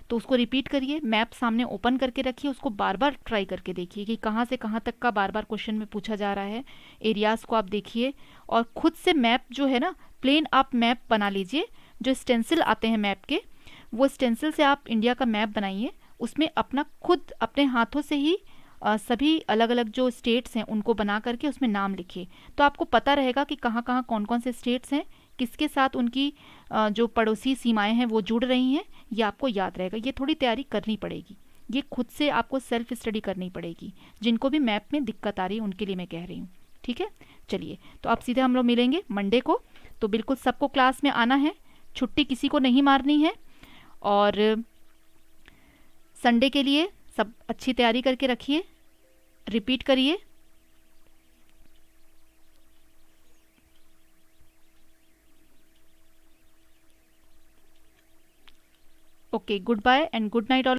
A: तो उसको रिपीट करिए, मैप सामने ओपन करके रखिए, उसको बार बार ट्राई करके देखिए कि कहाँ से कहाँ तक का बार बार क्वेश्चन में पूछा जा रहा है। एरियाज़ को आप देखिए, और खुद से मैप जो है ना प्लेन आप मैप बना लीजिए। जो स्टेंसिल आते हैं मैप के, वो स्टेंसिल से आप इंडिया का मैप बनाइए, उसमें अपना खुद अपने हाथों से ही सभी अलग अलग जो स्टेट्स हैं उनको बना करके उसमें नाम लिखिए, तो आपको पता रहेगा कि कहाँ कहाँ कौन कौन से स्टेट्स हैं, किसके साथ उनकी जो पड़ोसी सीमाएं हैं वो जुड़ रही हैं, ये आपको याद रहेगा। ये थोड़ी तैयारी करनी पड़ेगी, ये खुद से आपको सेल्फ स्टडी करनी पड़ेगी। जिनको भी मैप में दिक्कत आ रही है उनके लिए मैं कह रही हूँ, ठीक है। चलिए तो अब सीधे हम लोग मिलेंगे मंडे को, तो बिल्कुल सबको क्लास में आना है, छुट्टी किसी को नहीं मारनी है, और संडे के लिए सब अच्छी तैयारी करके रखिए, रिपीट करिए। Okay, goodbye and good night all.